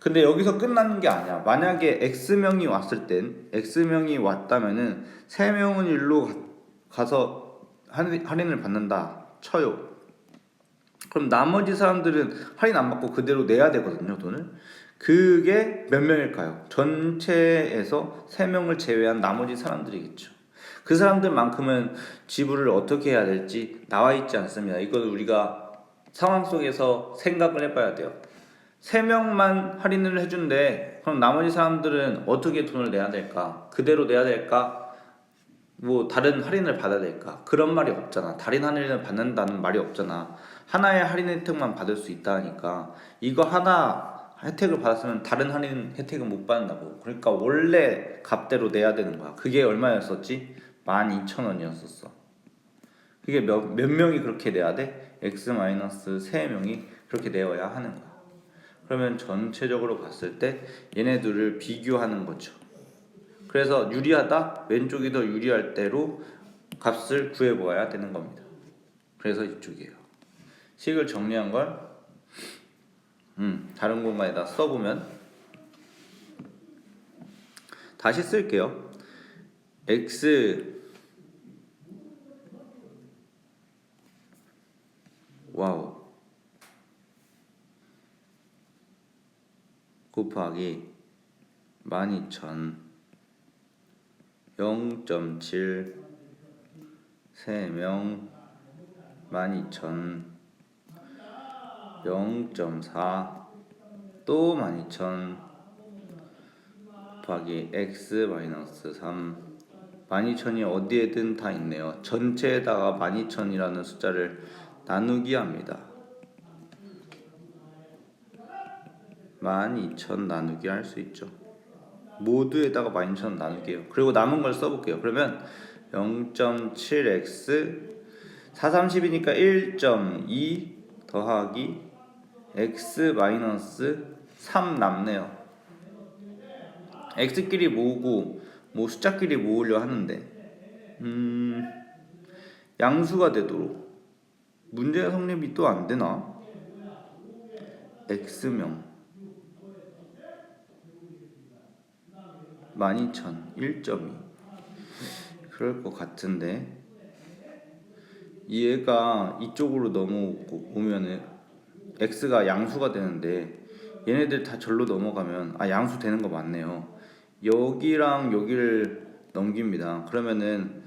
근데 여기서 끝나는 게 아니야. 만약에 X명이 왔을 땐, X명이 왔다면은 3명은 일로 가서 할인을 받는다 쳐요. 그럼 나머지 사람들은 할인 안 받고 그대로 내야 되거든요, 돈을. 그게 몇 명일까요? 전체에서 3명을 제외한 나머지 사람들이겠죠. 그 사람들만큼은 지불을 어떻게 해야 될지 나와 있지 않습니다. 이건 우리가 상황 속에서 생각을 해봐야 돼요. 3명만 할인을 해준대. 그럼 나머지 사람들은 어떻게 돈을 내야 될까? 그대로 내야 될까? 뭐 다른 할인을 받아야 될까? 그런 말이 없잖아. 다른 할인을 받는다는 말이 없잖아. 하나의 할인 혜택만 받을 수 있다니까. 이거 하나 혜택을 받았으면 다른 할인 혜택은 못 받는다고. 그러니까 원래 값대로 내야 되는 거야. 그게 얼마였었지? 12,000원이었었어. 그게 몇 명이 그렇게 내야 돼? X-3명이 그렇게 내어야 하는 거야. 그러면 전체적으로 봤을 때 얘네들을 비교하는 거죠. 그래서 유리하다, 왼쪽이 더 유리할 때로 값을 구해보아야 되는 겁니다. 그래서 이쪽이에요. 식을 정리한 걸 다른 공간에다 써보면 다시 쓸게요. x 와우 곱하기 12,000 0.7 3명 12,000 0.4 또 12,000 곱하기 x-3 12,000이 어디에든 다 있네요. 전체에다가 12,000이라는 숫자를 나누기 합니다. 12,000 나누기 할 수 있죠. 모두에다가 12,000 나누기예요. 그리고 남은 걸 써볼게요. 그러면 0.7x 430이니까 1.2 더하기 x-3 남네요. x끼리 모으고 뭐 숫자끼리 모으려 하는데 양수가 되도록 문제 성립이 또 안 되나? x명 12,000 1.2 그럴 것 같은데 얘가 이쪽으로 넘어오면은 x가 양수가 되는데 얘네들 다 절로 넘어가면 양수 되는 거 맞네요. 여기랑 여기를 넘깁니다. 그러면은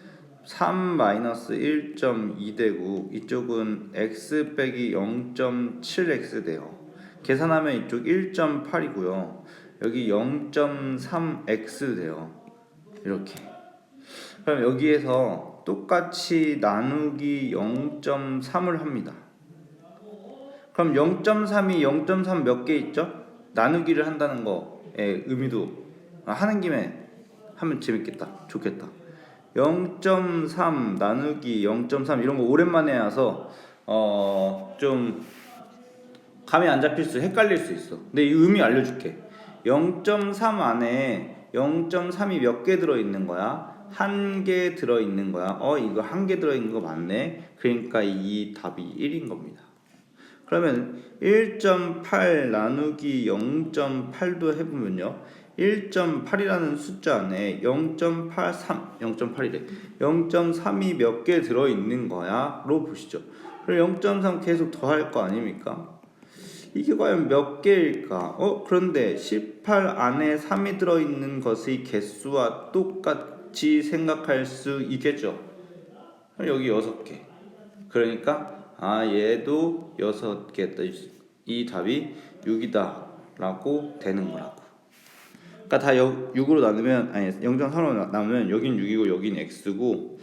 3-1.2 되고 이쪽은 x 빼기 0.7x 돼요. 계산하면 이쪽 1.8이고요. 여기 0.3x 돼요. 이렇게. 그럼 여기에서 똑같이 나누기 0.3을 합니다. 그럼 0.3이 0.3 몇 개 있죠? 나누기를 한다는 거의 의미도 하는 김에 하면 재밌겠다. 좋겠다. 0.3 나누기 0.3 이런 거 오랜만에 와서 좀 감이 안 잡힐 수 헷갈릴 수 있어. 근데 이 의미 알려줄게. 0.3 안에 0.3이 몇 개 들어있는 거야? 한 개 들어있는 거야. 이거 한 개 들어있는 거 맞네. 그러니까 이 답이 1인 겁니다. 그러면 1.8 나누기 0.8도 해보면요. 1.8이라는 숫자 안에 0.83, 0.8이래. 0.3이 몇 개 들어있는 거야? 로 보시죠. 그럼 0.3 계속 더할 거 아닙니까? 이게 과연 몇 개일까? 그런데 18 안에 3이 들어있는 것의 개수와 똑같이 생각할 수 있겠죠? 여기 6개. 그러니까 얘도 6개다. 이 답이 6이다 라고 되는 거라고. 그러니까 다 6으로 나누면 0.3으로 나누면 여긴 6이고 여긴 x고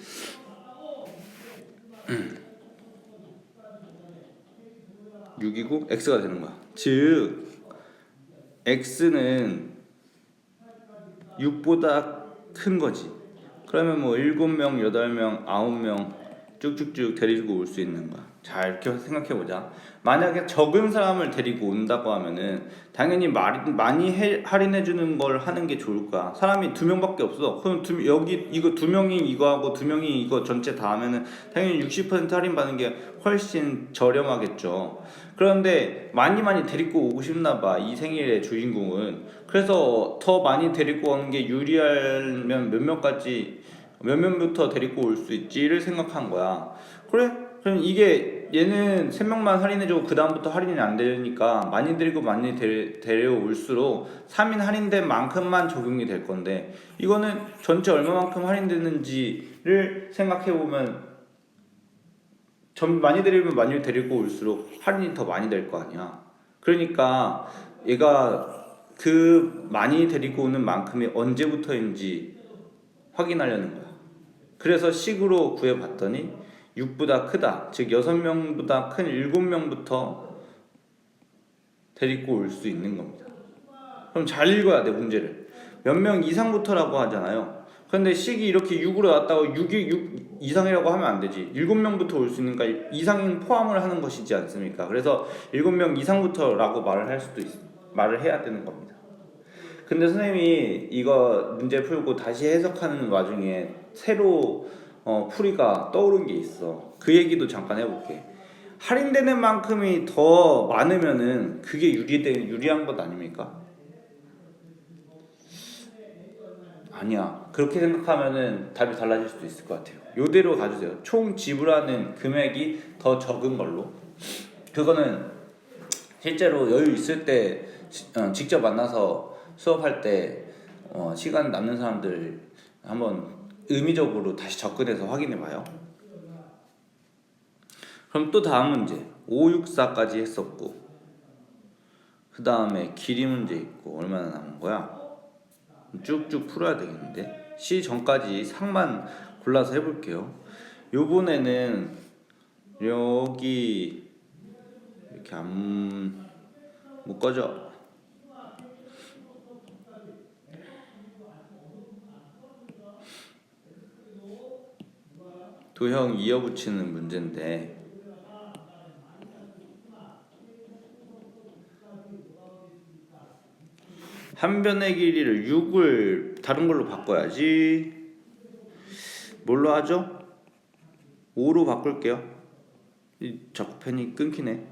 6이고 x가 되는 거야. 즉 x는 6보다 큰 거지. 그러면 뭐 7명, 8명, 9명 쭉쭉쭉 데리고 올 수 있는 거야. 자, 이렇게 생각해보자. 만약에 적은 사람을 데리고 온다고 하면은 당연히 많이 할인해주는 걸 하는 게 좋을 거야. 사람이 2명밖에 없어. 그럼 여기 이거 2명이 이거 하고 2명이 이거 전체 다 하면은 당연히 60% 할인 받는 게 훨씬 저렴하겠죠. 그런데 많이 데리고 오고 싶나 봐, 이 생일의 주인공은. 그래서 더 많이 데리고 오는 게 유리하면 몇 명부터 데리고 올 수 있지를 생각한 거야. 그래? 그럼 이게 얘는 3명만 할인해주고 그 다음부터 할인이 안 되니까 많이 데리고 많이 데려올수록 3인 할인된 만큼만 적용이 될 건데, 이거는 전체 얼마만큼 할인되는지를 생각해보면 많이 데리면 많이 데리고 올수록 할인이 더 많이 될 거 아니야. 그러니까 얘가 그 많이 데리고 오는 만큼이 언제부터인지 확인하려는 거야. 그래서 식으로 구해봤더니 6보다 크다, 즉 6명보다 큰 7명부터 데리고 올 수 있는 겁니다. 그럼 잘 읽어야 돼, 문제를. 몇 명 이상부터라고 하잖아요. 근데 식이 이렇게 6으로 나왔다고 6 이상이라고 하면 안 되지. 7명부터 올 수 있으니까 이상인 포함을 하는 것이지 않습니까? 그래서 7명 이상부터라고 말을 해야 되는 겁니다. 근데 선생님이 이거 문제 풀고 다시 해석하는 와중에 새로 풀이가 떠오른 게 있어. 그 얘기도 잠깐 해볼게. 할인되는 만큼이 더 많으면은 그게 유리한 것 아닙니까? 아니야. 그렇게 생각하면은 답이 달라질 수도 있을 것 같아요. 요대로 가주세요. 총 지불하는 금액이 더 적은 걸로. 그거는 실제로 여유 있을 때 직접 만나서 수업할 때 시간 남는 사람들 한번 의미적으로 다시 접근해서 확인해봐요. 그럼 또 다음 문제 564까지 했었고, 그 다음에 길이 문제 있고, 얼마나 남은 거야? 쭉쭉 풀어야 되겠는데. 시 전까지 상만 골라서 해볼게요. 요번에는 여기 이렇게 안 묶어져. 도형 이어붙이는 문제인데, 한 변의 길이를 6을 다른 걸로 바꿔야지. 뭘로 하죠? 5로 바꿀게요. 자꾸 펜이 끊기네.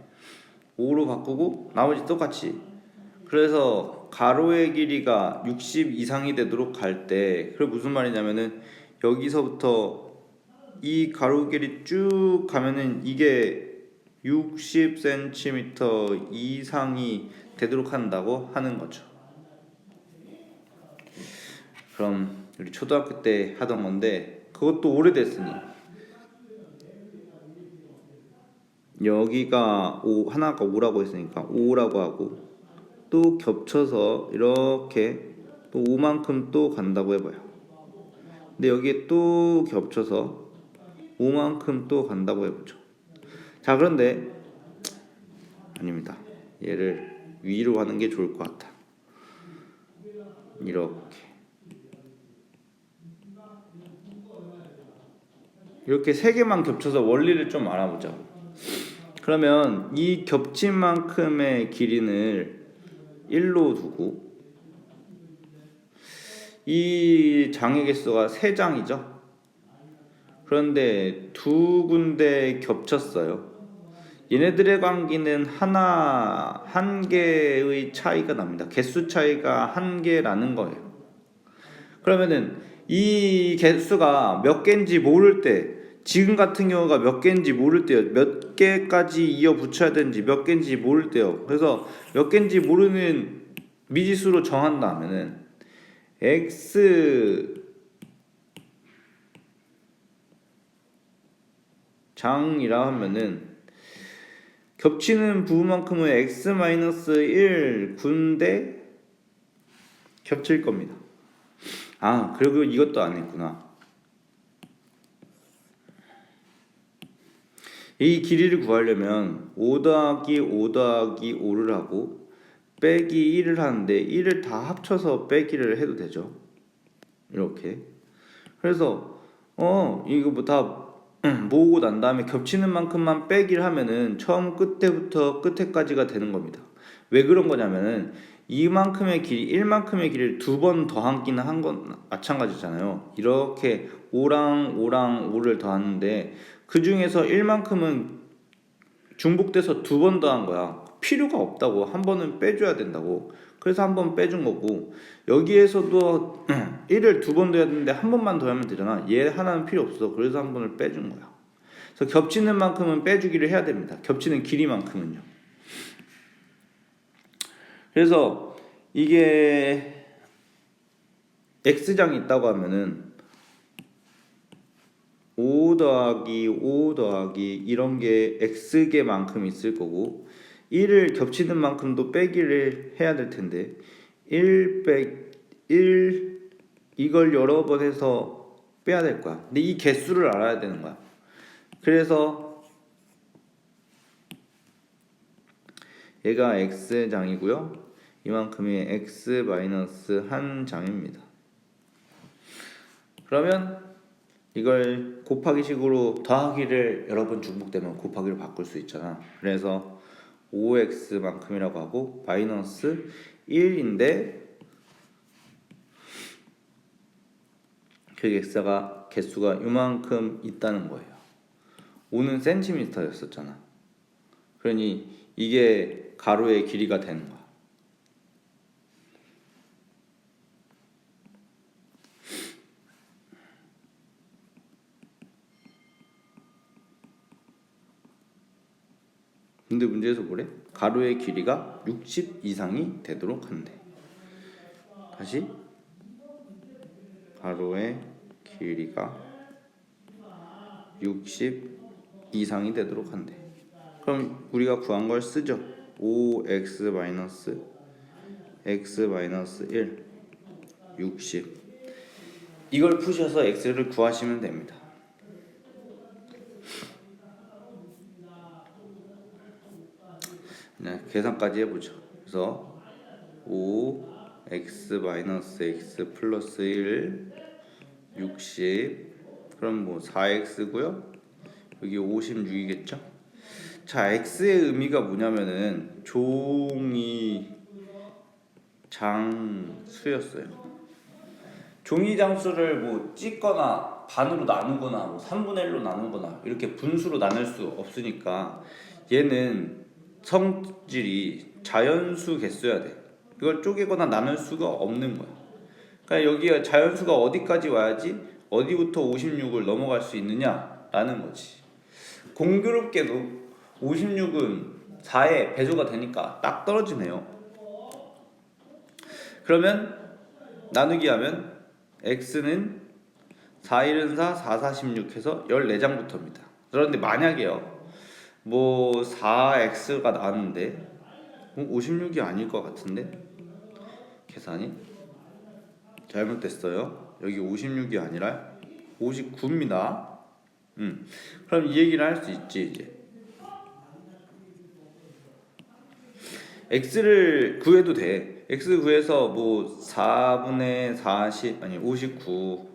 5로 바꾸고 나머지 똑같이. 그래서 가로의 길이가 60 이상이 되도록 할 때, 그게 무슨 말이냐면은 여기서부터 이 가로 길이 쭉 가면은 이게 60cm 이상이 되도록 한다고 하는 거죠. 그럼 우리 초등학교 때 하던 건데, 그것도 오래됐으니 여기가 하나가 5라고 했으니까 5라고 하고, 또 겹쳐서 이렇게 또 5만큼 또 간다고 해봐요. 근데 여기에 또 겹쳐서 5만큼 또 간다고 해보죠. 자, 그런데 아닙니다. 얘를 위로 하는 게 좋을 것 같아. 이렇게 세 개만 겹쳐서 원리를 좀 알아보자. 그러면 이 겹친 만큼의 길이를 1로 두고, 이 장의 개수가 3장이죠. 그런데 두 군데 겹쳤어요. 얘네들의 관계는 한 개의 차이가 납니다. 개수 차이가 한 개라는 거예요. 그러면은 이 개수가 몇 개인지 모를 때, 지금 같은 경우가 몇 개인지 모를 때요. 몇 개까지 이어 붙여야 되는지 몇 개인지 모를 때요. 그래서 몇 개인지 모르는 미지수로 정한다면은 x 장이라 하면은 겹치는 부분만큼은 x-1 군데 겹칠 겁니다. 아, 그리고 이것도 안 했구나. 이 길이를 구하려면 5 더하기 5 더하기 5를 하고 빼기 1을 하는데 1을 다 합쳐서 빼기를 해도 되죠. 이렇게. 그래서 이거 뭐 다 모으고 난 다음에 겹치는 만큼만 빼기를 하면은 처음 끝에부터 끝에까지가 되는 겁니다. 왜 그런 거냐면은 이만큼의 길이 1만큼의 길이를 두 번 더한 끼는 한 건 마찬가지잖아요. 이렇게 5랑 5랑 5를 더하는데 그 중에서 1만큼은 중복돼서 두 번 더한 거야. 필요가 없다고. 한 번은 빼줘야 된다고. 그래서 한 번 빼준 거고, 여기에서도 1을 두 번 더해야 되는데 한 번만 더하면 되잖아. 얘 하나는 필요 없어. 그래서 한 번을 빼준 거야. 그래서 겹치는 만큼은 빼주기를 해야 됩니다. 겹치는 길이만큼은요. 그래서 이게 x장이 있다고 하면은 5 더하기 5 더하기 이런 게 x개만큼 있을 거고, 1을 겹치는 만큼도 빼기를 해야 될 텐데 1 빼 1 이걸 여러 번 해서 빼야 될 거야. 근데 이 개수를 알아야 되는 거야. 그래서 얘가 x장이고요. 이만큼이 x 마이너스 한 장입니다. 그러면 이걸 곱하기 식으로 더하기를 여러 번 중복되면 곱하기로 바꿀 수 있잖아. 그래서 5x만큼이라고 하고 마이너스 1인데 그 개수가 이만큼 있다는 거예요. 5는 센티미터였었잖아. 그러니 이게 가로의 길이가 되는 거야. 근데 문제에서 뭐래? 가로의 길이가 60 이상이 되도록 한대. 다시 가로의 길이가 60 이상이 되도록 한대. 그럼 우리가 구한 걸 쓰죠. 5x 마이너스 x 마이너스 1 60 이걸 푸셔서 x를 구하시면 됩니다. 네, 계산까지 해보죠. 그래서 5x 마이너스 x 플러스 1 60 그럼 뭐 4x고요. 여기 56이겠죠. 자, x의 의미가 뭐냐면은 종이 장수였어요. 종이 장수를 뭐 찢거나 반으로 나누거나 뭐 3분의 1로 나누거나 이렇게 분수로 나눌 수 없으니까 얘는 성질이 자연수 개수여야 돼. 이걸 쪼개거나 나눌 수가 없는 거야. 그러니까 여기가 자연수가 어디까지 와야지 어디부터 56을 넘어갈 수 있느냐라는 거지. 공교롭게도 56은 4의 배수가 되니까 딱 떨어지네요. 그러면 나누기 하면 x는 4, 1은 4, 4, 4, 16 해서 14장부터입니다. 그런데 만약에요. 뭐 4x가 나왔는데 56이 아닐 것 같은데 계산이 잘못됐어요. 여기 56이 아니라 59입니다. 그럼 이 얘기를 할 수 있지 이제. x를 구해도 돼. x 구해서 뭐 4분의 40 아니 59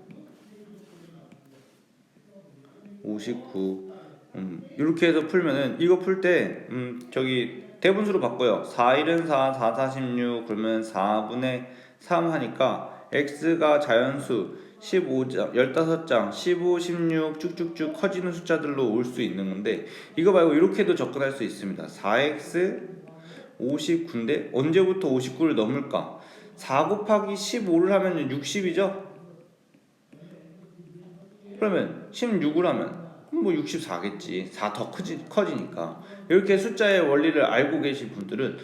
이렇게 해서 풀면은 이거 풀 때 저기 대분수로 바꿔요. 4, 1은 4, 4, 46 그러면 4분의 3 하니까 x가 자연수 15장, 15장, 15, 16 쭉쭉쭉 커지는 숫자들로 올 수 있는 건데 이거 말고 이렇게도 접근할 수 있습니다. 4x 59인데 언제부터 59를 넘을까? 4 곱하기 15를 하면 60이죠? 그러면 16을 하면 뭐 64겠지. 4 더 커지니까. 이렇게 숫자의 원리를 알고 계신 분들은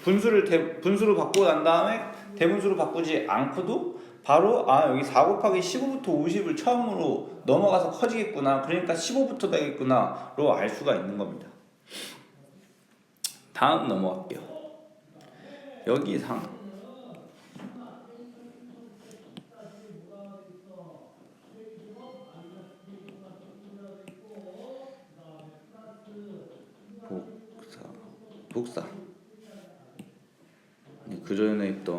분수로 바꾸고 난 다음에 대분수로 바꾸지 않고도 바로 여기 4 곱하기 15부터 50을 처음으로 넘어가서 커지겠구나. 그러니까 15부터 되겠구나로 알 수가 있는 겁니다. 다음 넘어갈게요. 여기 상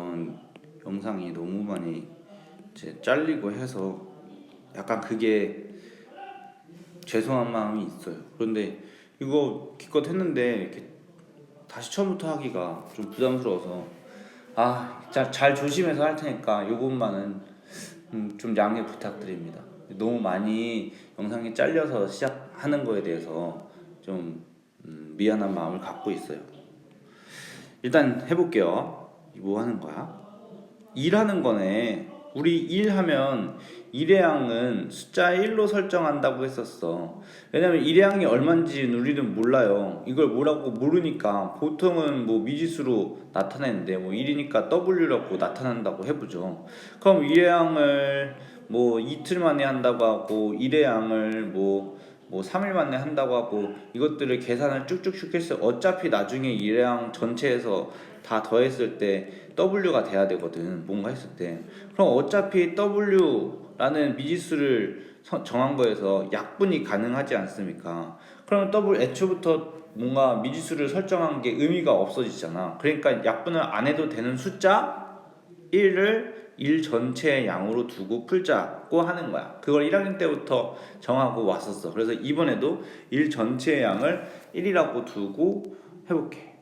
이런 영상이 너무 많이 이제 잘리고 해서 약간 그게 죄송한 마음이 있어요. 그런데 이거 기껏 했는데 이렇게 다시 처음부터 하기가 좀 부담스러워서 잘 조심해서 할 테니까 요것만은 좀 양해 부탁드립니다. 너무 많이 영상이 잘려서 시작하는 거에 대해서 좀 미안한 마음을 갖고 있어요. 일단 해볼게요. 뭐 하는 거야? 일하는 거네. 우리 일하면 일의 양은 숫자 1로 설정한다고 했었어. 왜냐면 일의 양이 얼마인지 우리는 몰라요. 이걸 뭐라고 모르니까 보통은 뭐 미지수로 나타내는데 뭐 1이니까 W라고 나타난다고 해보죠. 그럼 일의 양을 뭐 이틀 만에 한다고 하고 일의 양을 뭐 3일 만에 한다고 하고 이것들을 계산을 쭉쭉쭉 했어요. 어차피 나중에 일의 양 전체에서 다 더했을 때 W가 돼야 되거든. 뭔가 했을 때. 그럼 어차피 W라는 미지수를 정한 거에서 약분이 가능하지 않습니까? 그러면 애초부터 뭔가 미지수를 설정한 게 의미가 없어지잖아. 그러니까 약분을 안 해도 되는 숫자 1을 일 전체의 양으로 두고 풀자고 하는 거야. 그걸 1학년 때부터 정하고 왔었어. 그래서 이번에도 일 전체의 양을 1이라고 두고 해볼게.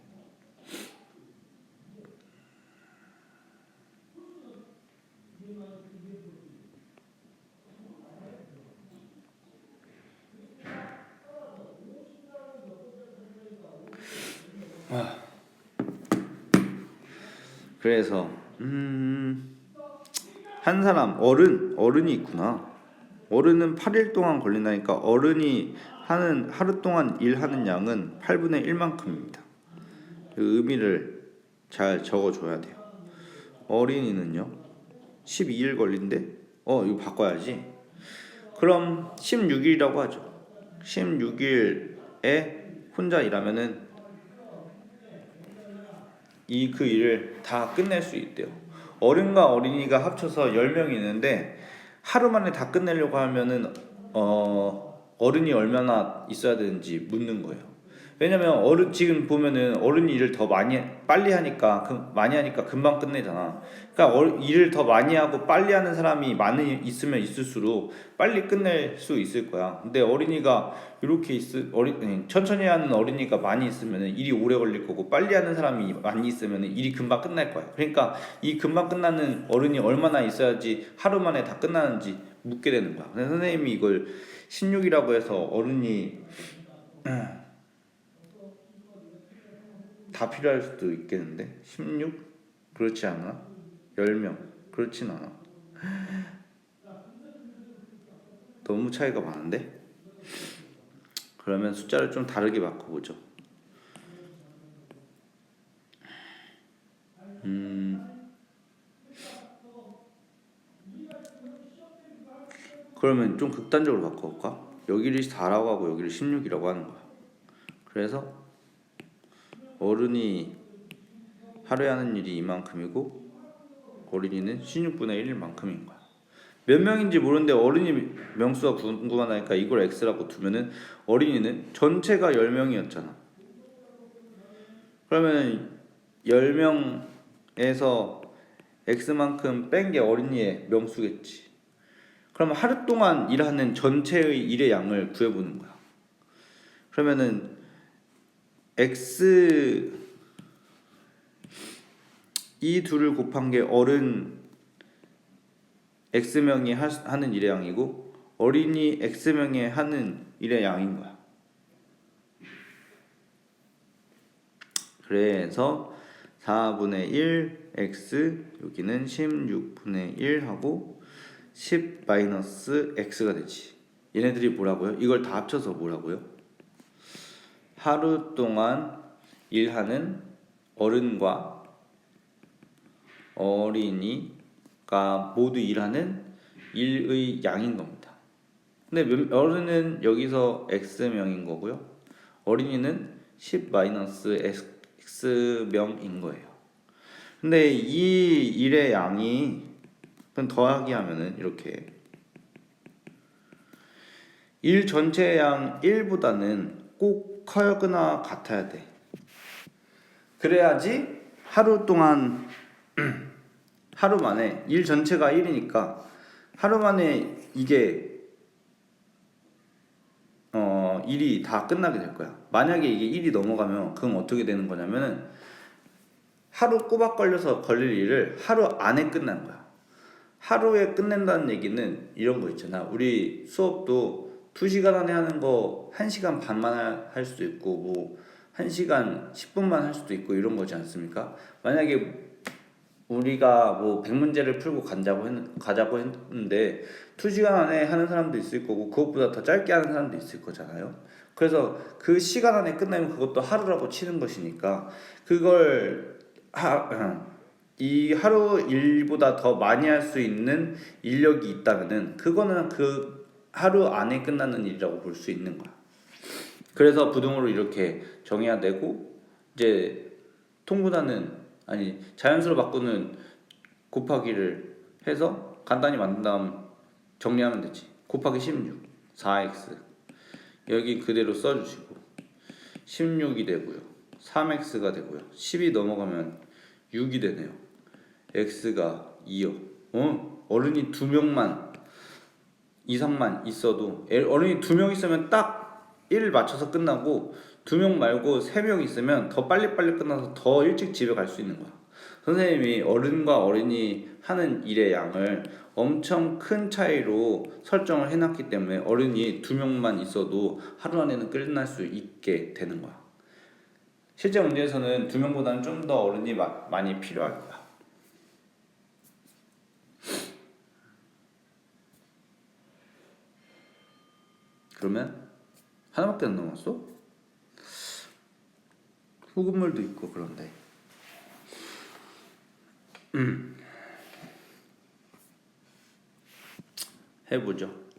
그래서 한 사람 어른이 있구나. 어른은 8일 동안 걸린다니까 어른이 하는 하루 동안 일하는 양은 8분의 1만큼입니다. 그 의미를 잘 적어줘야 돼요. 어린이는요 12일 걸린대. 이거 바꿔야지. 그럼 16일이라고 하죠. 16일에 혼자 일하면은 그 일을 다 끝낼 수 있대요. 어른과 어린이가 합쳐서 10명이 있는데 하루 만에 다 끝내려고 하면은 어른이 얼마나 있어야 되는지 묻는 거예요. 왜냐면 지금 보면은 어른이 일을 더 빨리 하니까 많이 하니까 금방 끝내잖아. 그러니까 일을 더 많이 하고 빨리 하는 사람이 많이 있으면 있을수록 빨리 끝낼 수 있을 거야. 근데 어린이가 이렇게 천천히 하는 어린이가 많이 있으면 일이 오래 걸릴 거고 빨리 하는 사람이 많이 있으면 일이 금방 끝날 거야. 그러니까 이 금방 끝나는 어른이 얼마나 있어야지 하루 만에 다 끝나는지 묻게 되는 거야. 그래서 선생님이 이걸 16이라고 해서 어른이 다 필요할 수도 있겠는데 16? 그렇지 않아? 10명 그렇진 않아. 너무 차이가 많은데? 그러면 숫자를 좀 다르게 바꿔보죠. 그러면 좀 극단적으로 바꿔볼까? 여기를 4라고 하고 여기를 16이라고 하는 거야. 그래서 어른이 하루에 하는 일이 이만큼이고 어린이는 16분의 1만큼인 거야. 몇 명인지 모르는데 어린이 명수가 궁금하다니까 이걸 x라고 두면은 어린이는 전체가 10명이었잖아. 그러면 10명에서 x만큼 뺀 게 어린이의 명수겠지. 그러면 하루 동안 일하는 전체의 일의 양을 구해보는 거야. 그러면은 x 이 둘을 곱한 게 어른 x명이 하는 일의 양이고 어린이 x명이 하는 일의 양인 거야. 그래서 4분의 1 x 여기는 16분의 1 하고 10 마이너스 x가 되지. 얘네들이 뭐라고요? 이걸 다 합쳐서 뭐라고요? 하루 동안 일하는 어른과 어린이가 모두 일하는 일의 양인 겁니다. 근데 어른은 여기서 x명인 거고요. 어린이는 10 마이너스 x명인 거예요. 근데 이 일의 양이 더하기 하면은 이렇게 일 전체의 양 1보다는 꼭 커거나 같아야 돼. 그래야지 하루 동안 하루 만에 일 전체가 1이니까 하루 만에 이게 일이 다 끝나게 될 거야. 만약에 이게 일이 넘어가면 그럼 어떻게 되는 거냐면은 하루 꼬박 걸려서 걸릴 일을 하루 안에 끝나는 거야. 하루에 끝낸다는 얘기는 이런 거 있잖아. 우리 수업도 2시간 안에 하는 거 1시간 반만 할 수도 있고 뭐 1시간 10분만 할 수도 있고 이런 거지 않습니까? 만약에 우리가 뭐 100문제를 풀고 가자고 했는데 2시간 안에 하는 사람도 있을 거고 그것보다 더 짧게 하는 사람도 있을 거잖아요. 그래서 그 시간 안에 끝나면 그것도 하루라고 치는 것이니까 그걸 이 하루 일보다 더 많이 할 수 있는 인력이 있다면은 그거는 그 하루 안에 끝나는 일이라고 볼 수 있는 거야. 그래서 부등호를 이렇게 정해야 되고 이제 통분하는 자연수로 바꾸는 곱하기를 해서 간단히 만든 다음 정리하면 되지. 곱하기 16 4x 여기 그대로 써주시고 16이 되고요 3x가 되고요 10이 넘어가면 6이 되네요. x가 2요. 어른이 2명만 이상만 있어도 어른이 2명 있으면 딱 1 맞춰서 끝나고 2명 말고 3명 있으면 더 빨리빨리 끝나서 더 일찍 집에 갈 수 있는 거야. 선생님이 어른과 어린이 하는 일의 양을 엄청 큰 차이로 설정을 해놨기 때문에 어른이 2명만 있어도 하루 안에는 끝날 수 있게 되는 거야. 실제 문제에서는 2명보다는 좀 더 어른이 많이 필요할 거야. 그러면 하나밖에 안 남았어? 후금물도 있고 그런데 해보죠.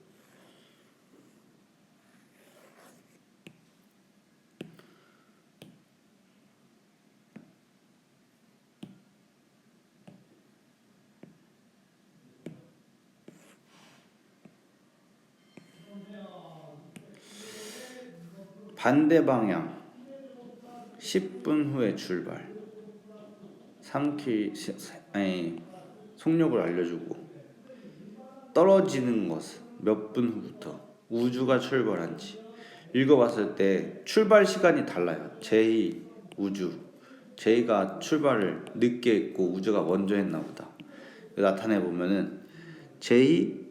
반대 방향 10분 후에 출발 속력을 알려주고 떨어지는 것은 몇 분 후부터 우주가 출발한지 읽어봤을 때 출발 시간이 달라요. 제2 우주 제2가 출발을 늦게 했고 우주가 먼저 했나 보다. 나타내보면은 제2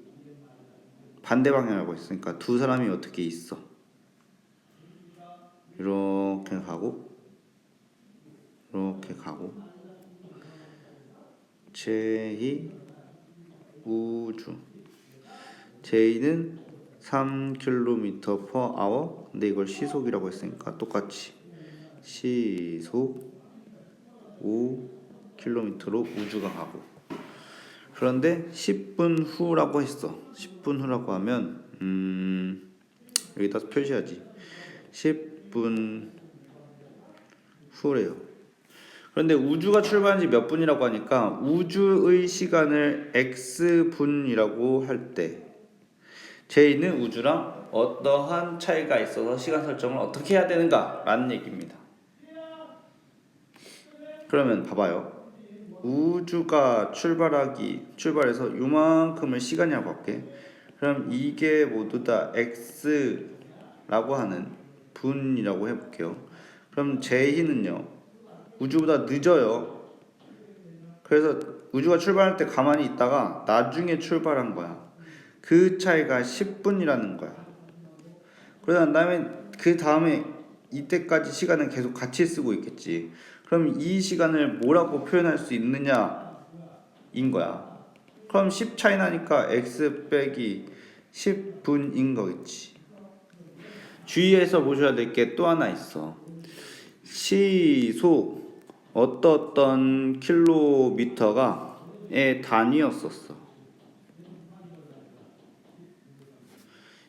반대 방향이라고 했으니까 두 사람이 어떻게 있어 이렇게 가고 이렇게 가고 제2 우주 제2는 3km/h 근데 이걸 시속이라고 했으니까 똑같이 시속 5km로 우주가 가고 그런데 10분 후라고 했어. 10분 후라고 하면 여기다 표시하지. 10분 후래요. 그런데 우주가 출발한 지 몇 분이라고 하니까 우주의 시간을 x분이라고 할 때 제2는 우주랑 어떠한 차이가 있어서 시간 설정을 어떻게 해야 되는가 라는 얘기입니다. 그러면 봐봐요. 우주가 출발해서 요만큼을 시간이라고 할게. 그럼 이게 모두 다 x라고 하는 분이라고 해볼게요. 그럼 제2는요 우주보다 늦어요. 그래서 우주가 출발할 때 가만히 있다가 나중에 출발한 거야. 그 차이가 10분이라는 거야. 그러다 그 다음에 이때까지 시간은 계속 같이 쓰고 있겠지. 그럼 이 시간을 뭐라고 표현할 수 있느냐 인 거야. 그럼 10 차이 나니까 x 빼기 10분인 거겠지. 주의해서 보셔야 될 게 또 하나 있어. 시속 어떤 킬로미터가의 단위였었어.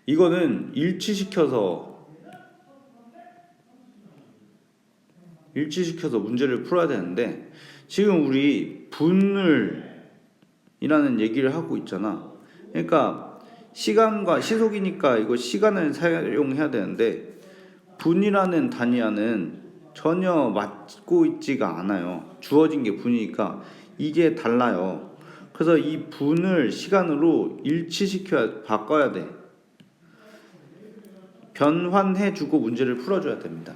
이거는 일치시켜서 문제를 풀어야 되는데 지금 우리 분을 이라는 얘기를 하고 있잖아. 그러니까 시간과 시속이니까 이거 시간을 사용해야 되는데 분이라는 단위와는 전혀 맞고 있지가 않아요. 주어진 게 분이니까 이게 달라요. 그래서 이 분을 시간으로 일치시켜야 바꿔야 돼. 변환해주고 문제를 풀어줘야 됩니다.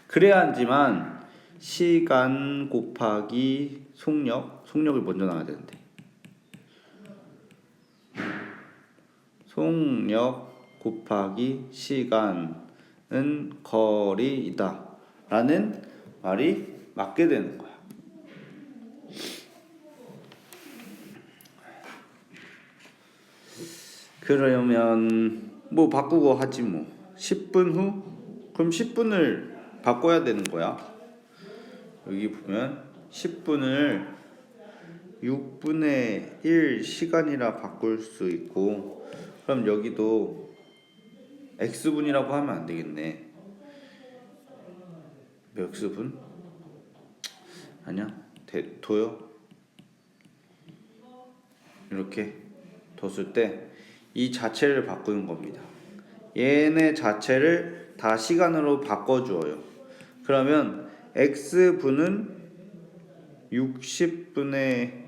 그래야지만 시간 곱하기 속력이 먼저 나와야 되는데 속력 곱하기 시간은 거리이다 라는 말이 맞게 되는 거야. 그러면 뭐 바꾸고 하지 뭐. 10분 후? 그럼 10분을 바꿔야 되는 거야. 여기 보면 10분을 6분의 1 시간이라 바꿀 수 있고, 그럼 여기도 x분이라고 하면 안 되겠네. 몇 x분? 아니야. 둬요. 이렇게 뒀을 때 이 자체를 바꾸는 겁니다. 얘네 자체를 다 시간으로 바꿔주어요. 그러면 x분은 60분의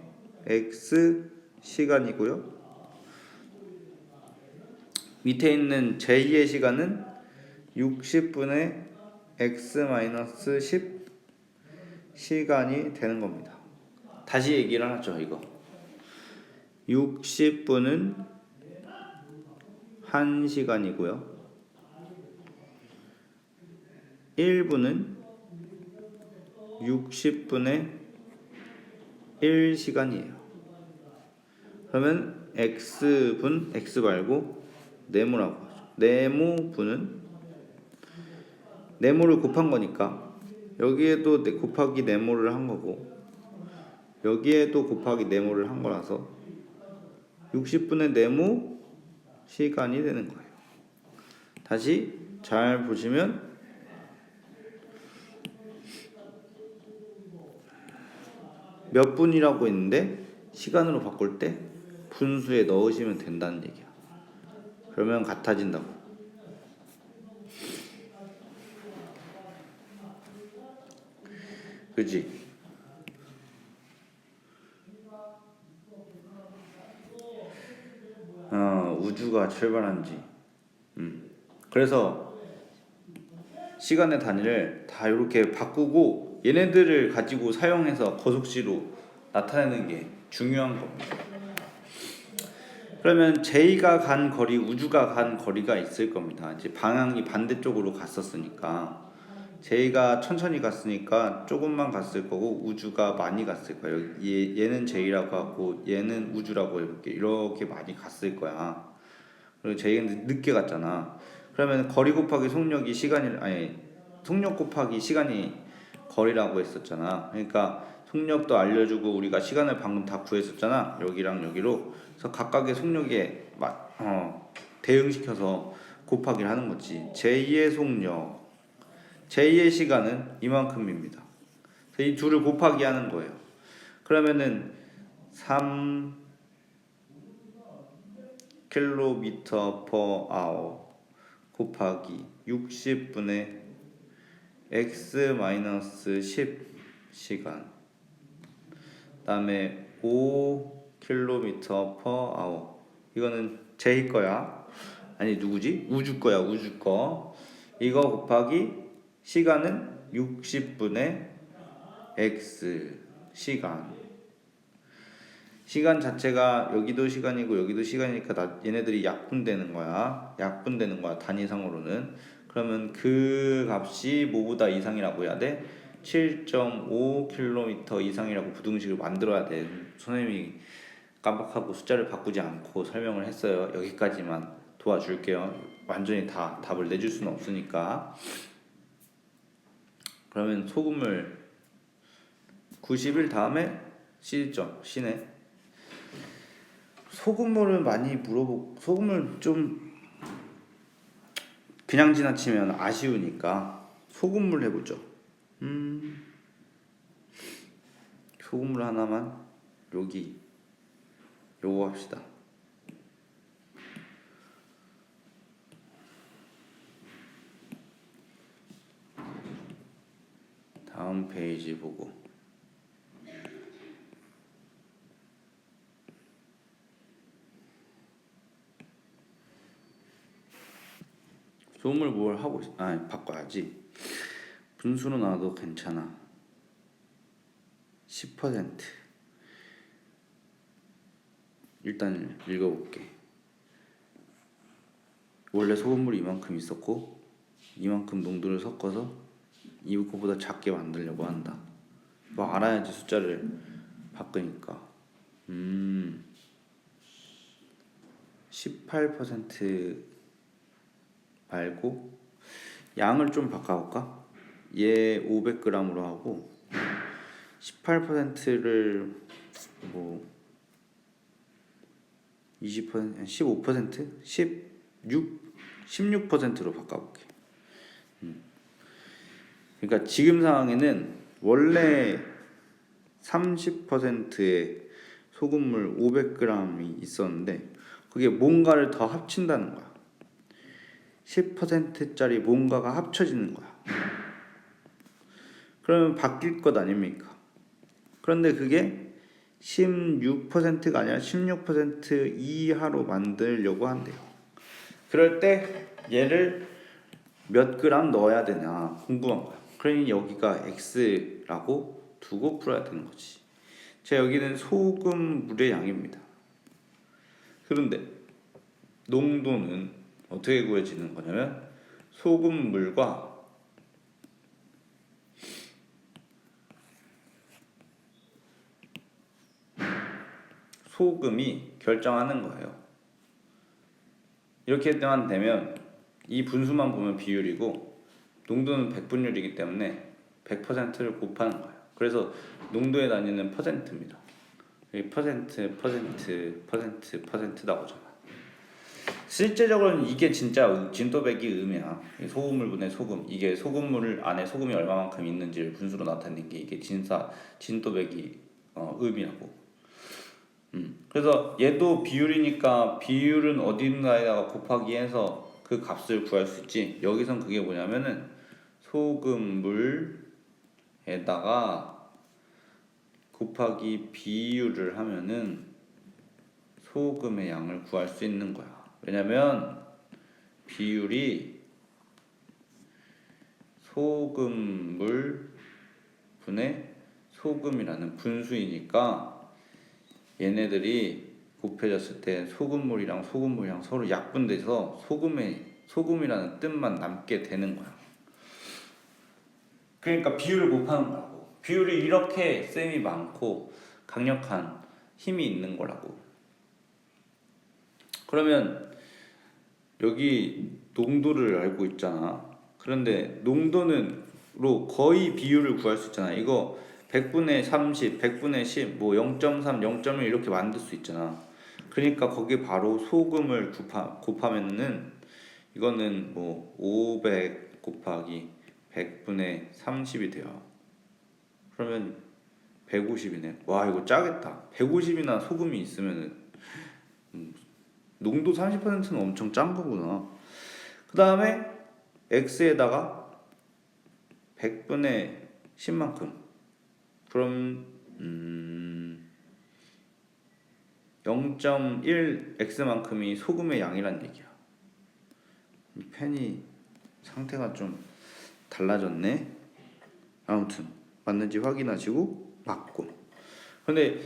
x 시간이고요. 밑에 있는 j2의 시간은 60분의 x-10 시간이 되는 겁니다. 다시 얘기를 하죠. 이거 60분은 1시간이고요. 1분은 60분의 1시간이에요. 그러면 x분, x 말고 네모라고 하죠. 네모분은 네모를 곱한 거니까 여기에도 곱하기 네모를 한 거고 여기에도 곱하기 네모를 한 거라서 60분의 네모 시간이 되는 거예요. 다시 잘 보시면 몇 분이라고 했는데 시간으로 바꿀 때 분수에 넣으시면 된다는 얘기야. 그러면 같아진다고. 그치? 우주가 출발한 지. 그래서 시간의 단위를 다 이렇게 바꾸고 얘네들을 가지고 사용해서 거속시로 나타내는 게 중요한 겁니다. 그러면 J가 간 거리, 우주가 간 거리가 있을 겁니다. 이제 방향이 반대쪽으로 갔었으니까 J가 천천히 갔으니까 조금만 갔을 거고 우주가 많이 갔을 거예요. 얘는 J라고 하고 얘는 우주라고 이렇게 많이 갔을 거야. 그리고 J는 늦게 갔잖아. 그러면 거리 곱하기 속력이 속력 곱하기 시간이 거리라고 했었잖아. 그러니까 속력도 알려주고 우리가 시간을 방금 다 구했었잖아. 여기랑 여기로. 그래서 각각의 속력에 대응시켜서 곱하기를 하는 거지. J의 속력, J의 시간은 이만큼입니다. 그래서 이 둘을 곱하기 하는 거예요. 그러면은 3km/h 곱하기 60분의 x-10 시간, 다음에 5km/h, 이거는 J 거야. 아니 누구지? 우주 거야. 우주 거. 이거 곱하기 시간은 60분의 x 시간. 시간 자체가 여기도 시간이고 여기도 시간이니까 얘네들이 약분되는 거야. 단위상으로는. 그러면 그 값이 뭐보다 이상이라고 해야 돼? 7.5km 이상이라고 부등식을 만들어야 돼. 선생님이 깜빡하고 숫자를 바꾸지 않고 설명을 했어요. 여기까지만 도와줄게요. 완전히 다 답을 내줄 수는 없으니까. 그러면 소금물 91 다음에 C점, C네. 소금물을 많이 소금물 좀 그냥 지나치면 아쉬우니까 소금물 해보죠. 소금물 하나만 요거 합시다. 다음 페이지 보고 소금물 뭘 하고 바꿔야지. 분수로 나와도 괜찮아. 10%. 일단 읽어볼게. 원래 소금물이 이만큼 있었고 이만큼 농도를 섞어서 이거보다 작게 만들려고 한다. 뭐 알아야지 숫자를 바꾸니까. 18% 말고 양을 좀 바꿔볼까? 얘 500g으로 하고 18%를 뭐 20%, 15%, 16%로 바꿔볼게. 그러니까 지금 상황에는 원래 30%의 소금물 500g이 있었는데 그게 뭔가를 더 합친다는 거야. 10%짜리 뭔가가 합쳐지는 거야. 그러면 바뀔 것 아닙니까? 그런데 그게 16%가 아니라 16% 이하로 만들려고 한대요. 그럴 때 얘를 몇 그램 넣어야 되냐 궁금한 거야. 그러니 여기가 X라고 두고 풀어야 되는 거지. 자, 여기는 소금물의 양입니다. 그런데 농도는 어떻게 구해지는 거냐면 소금물과 소금이 결정하는 거예요. 이렇게만 되면 이 분수만 보면 비율이고 농도는 백분율이기 때문에 100%를 곱하는 거예요. 그래서 농도의 단위는 퍼센트입니다. 퍼센트 나오잖아. 실제적으로는 이게 진짜 진또배기 음이야. 소금물분의 소금. 이게 소금물 안에 소금이 얼마만큼 있는지를 분수로 나타내는 게 이게 진또배기 음이라고. 그래서 얘도 비율이니까 비율은 어딘가에다가 곱하기 해서 그 값을 구할 수 있지. 여기선 그게 뭐냐면은 소금물에다가 곱하기 비율을 하면은 소금의 양을 구할 수 있는 거야. 왜냐면 비율이 소금물 분의 소금이라는 분수이니까 얘네들이 곱해졌을 때 소금물이랑 서로 약분돼서 소금이라는 뜻만 남게 되는 거야. 그러니까 비율을 곱하는 거라고. 비율이 이렇게 셈이 많고 강력한 힘이 있는 거라고. 그러면 여기 농도를 알고 있잖아. 그런데 농도는로 거의 비율을 구할 수 있잖아. 이거 100분의 30, 100분의 10, 뭐 0.3, 0.1 이렇게 만들 수 있잖아. 그러니까 거기 바로 소금을 곱하면은 이거는 뭐 500 곱하기 100분의 30이 돼요. 그러면 150이네. 와, 이거 짜겠다. 150이나 소금이 있으면은 농도 30%는 엄청 짠 거구나. 그 다음에 X에다가 100분의 10만큼. 그럼 0.1X만큼이 소금의 양이란 얘기야. 이 펜이 상태가 좀 달라졌네. 아무튼 맞는지 확인하시고 맞고. 근데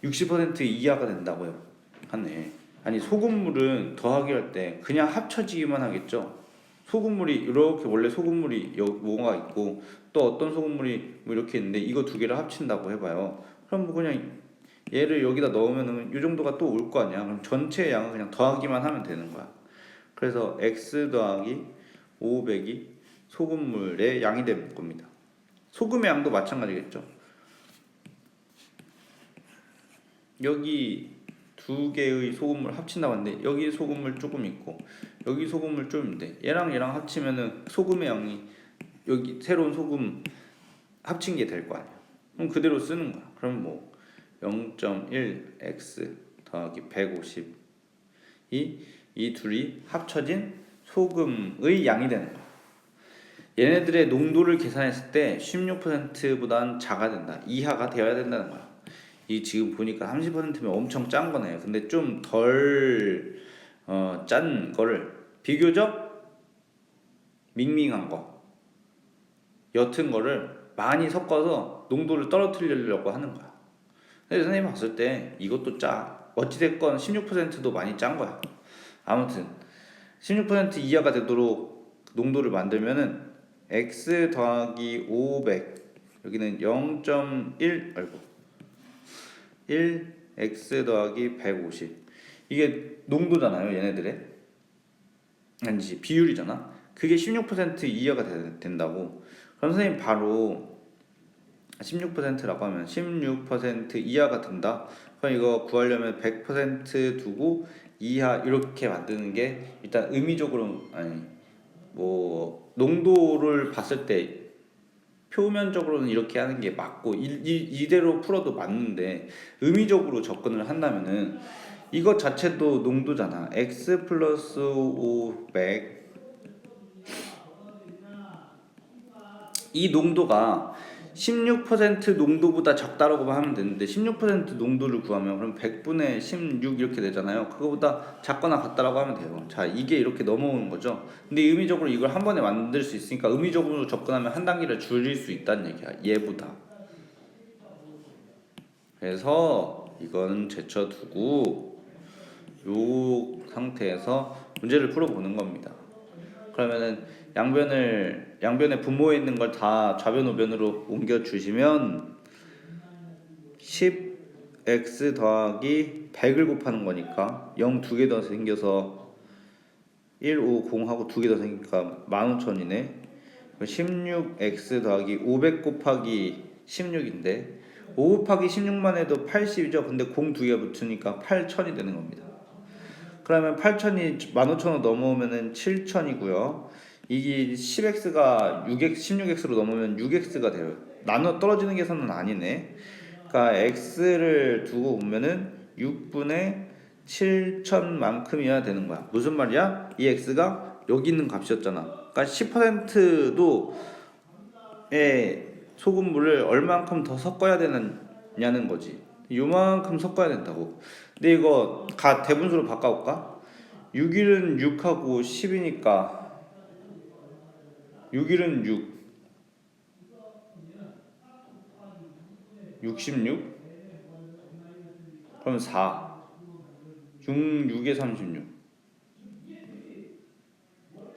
60% 이하가 된다고요 하네. 아니, 소금물은 더하기 할 때 그냥 합쳐지기만 하겠죠. 소금물이 이렇게 원래 소금물이 뭐가 있고 또 어떤 소금물이 뭐 이렇게 있는데 이거 두 개를 합친다고 해봐요. 그럼 뭐 그냥 얘를 여기다 넣으면은 이 정도가 또 올 거 아니야. 그럼 전체 양은 그냥 더하기만 하면 되는 거야. 그래서 x 더하기 500이 소금물의 양이 되는 겁니다. 소금의 양도 마찬가지겠죠. 여기 두 개의 소금물 합친다고 하는데 여기 소금물 조금 있고 여기 소금물 좀 있는데 얘랑 합치면은 소금의 양이 여기 새로운 소금 합친 게 될 거 아니야. 그럼 그대로 쓰는 거야. 그럼 뭐 0.1x 더하기 150이 이 둘이 합쳐진 소금의 양이 되는 거야. 얘네들의 농도를 계산했을 때 16%보다는 작아야 된다. 이하가 되어야 된다는 거야. 이 지금 보니까 30%면 엄청 짠 거네요. 근데 좀 덜 짠 거를 비교적 밍밍한 거, 옅은 거를 많이 섞어서 농도를 떨어뜨리려고 하는 거야. 근데 선생님이 봤을 때 이것도 어찌됐건 16%도 많이 짠 거야. 아무튼 16% 이하가 되도록 농도를 만들면은 x 더하기 500, 여기는 0.1 1 x 더하기 150, 이게 농도잖아요 얘네들의. 아니지, 비율이잖아. 그게 16% 이하가 된다고. 그럼 선생님 바로 16%라고 하면 16% 이하가 된다. 그럼 이거 구하려면 100% 두고 이하 이렇게 만드는 게 일단 의미적으로, 아니 뭐 농도를 봤을 때 표면적으로는 이렇게 하는 게 맞고 이대로 풀어도 맞는데, 의미적으로 접근을 한다면은 이것 자체도 농도잖아. x 플러스 500, 이 농도가 16% 농도보다 적다라고 하면 되는데 16% 농도를 구하면 그럼 100분의 16 이렇게 되잖아요. 그거보다 작거나 같다라고 하면 돼요. 자, 이게 이렇게 넘어오는 거죠. 근데 의미적으로 이걸 한 번에 만들 수 있으니까 의미적으로 접근하면 한 단계를 줄일 수 있다는 얘기야, 얘보다. 그래서 이건 제쳐두고 요 상태에서 문제를 풀어보는 겁니다. 그러면은 양변의 분모에 있는 걸 다 좌변 우변으로 옮겨 주시면 10x 더하기 100을 곱하는 거니까 0 두 개 더 생겨서 150 하고 두 개 더 생기니까 15,000이네. 16x 더하기 500 곱하기 16인데 5 곱하기 16만 해도 80이죠. 근데 0 두 개 붙으니까 8,000이 되는 겁니다. 그러면 8,000이 15,000원 넘어오면은 7,000이고요. 이게 10x가 16x로 넘으면 6x가 돼요. 나눠 떨어지는 계산은 아니네. 그러니까 x를 두고 보면은 6분의 7,000만큼이어야 되는 거야. 무슨 말이야? 이 x가 여기 있는 값이었잖아. 그러니까 10%도 소금물을 얼만큼 더 섞어야 되느냐는 거지. 요만큼 섞어야 된다고. 근데 이거 대분수로 바꿔볼까? 6일은 6하고 10이니까 6일은 6, 66, 그럼 4, 6, 6에 36,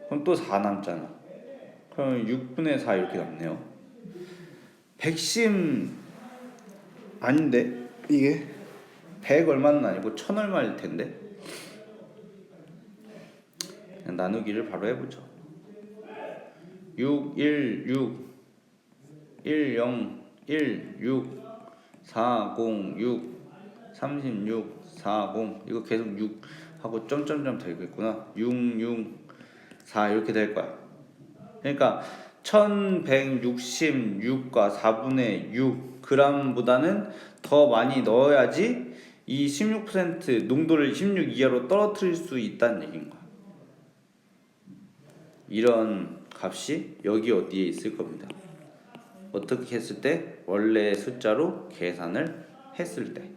그럼 또 4 남잖아. 그럼 6분의 4 이렇게 남네요. 110 아닌데 이게 100 얼마는 아니고 1000 얼마일 텐데. 그냥 나누기를 바로 해보죠. 6, 1, 6, 1, 0, 1, 6, 4, 0, 6, 36, 4, 0, 이거 계속 6 하고 점점점 되겠구나. 6, 6, 4 이렇게 될 거야. 그러니까 1166과 4분의 6g보다는 더 많이 넣어야지 이 16% 농도를 16 이하로 떨어뜨릴 수 있다는 얘기인 거야. 이런 값이 여기 어디에 있을 겁니다. 어떻게 했을 때? 원래 숫자로 계산을 했을 때.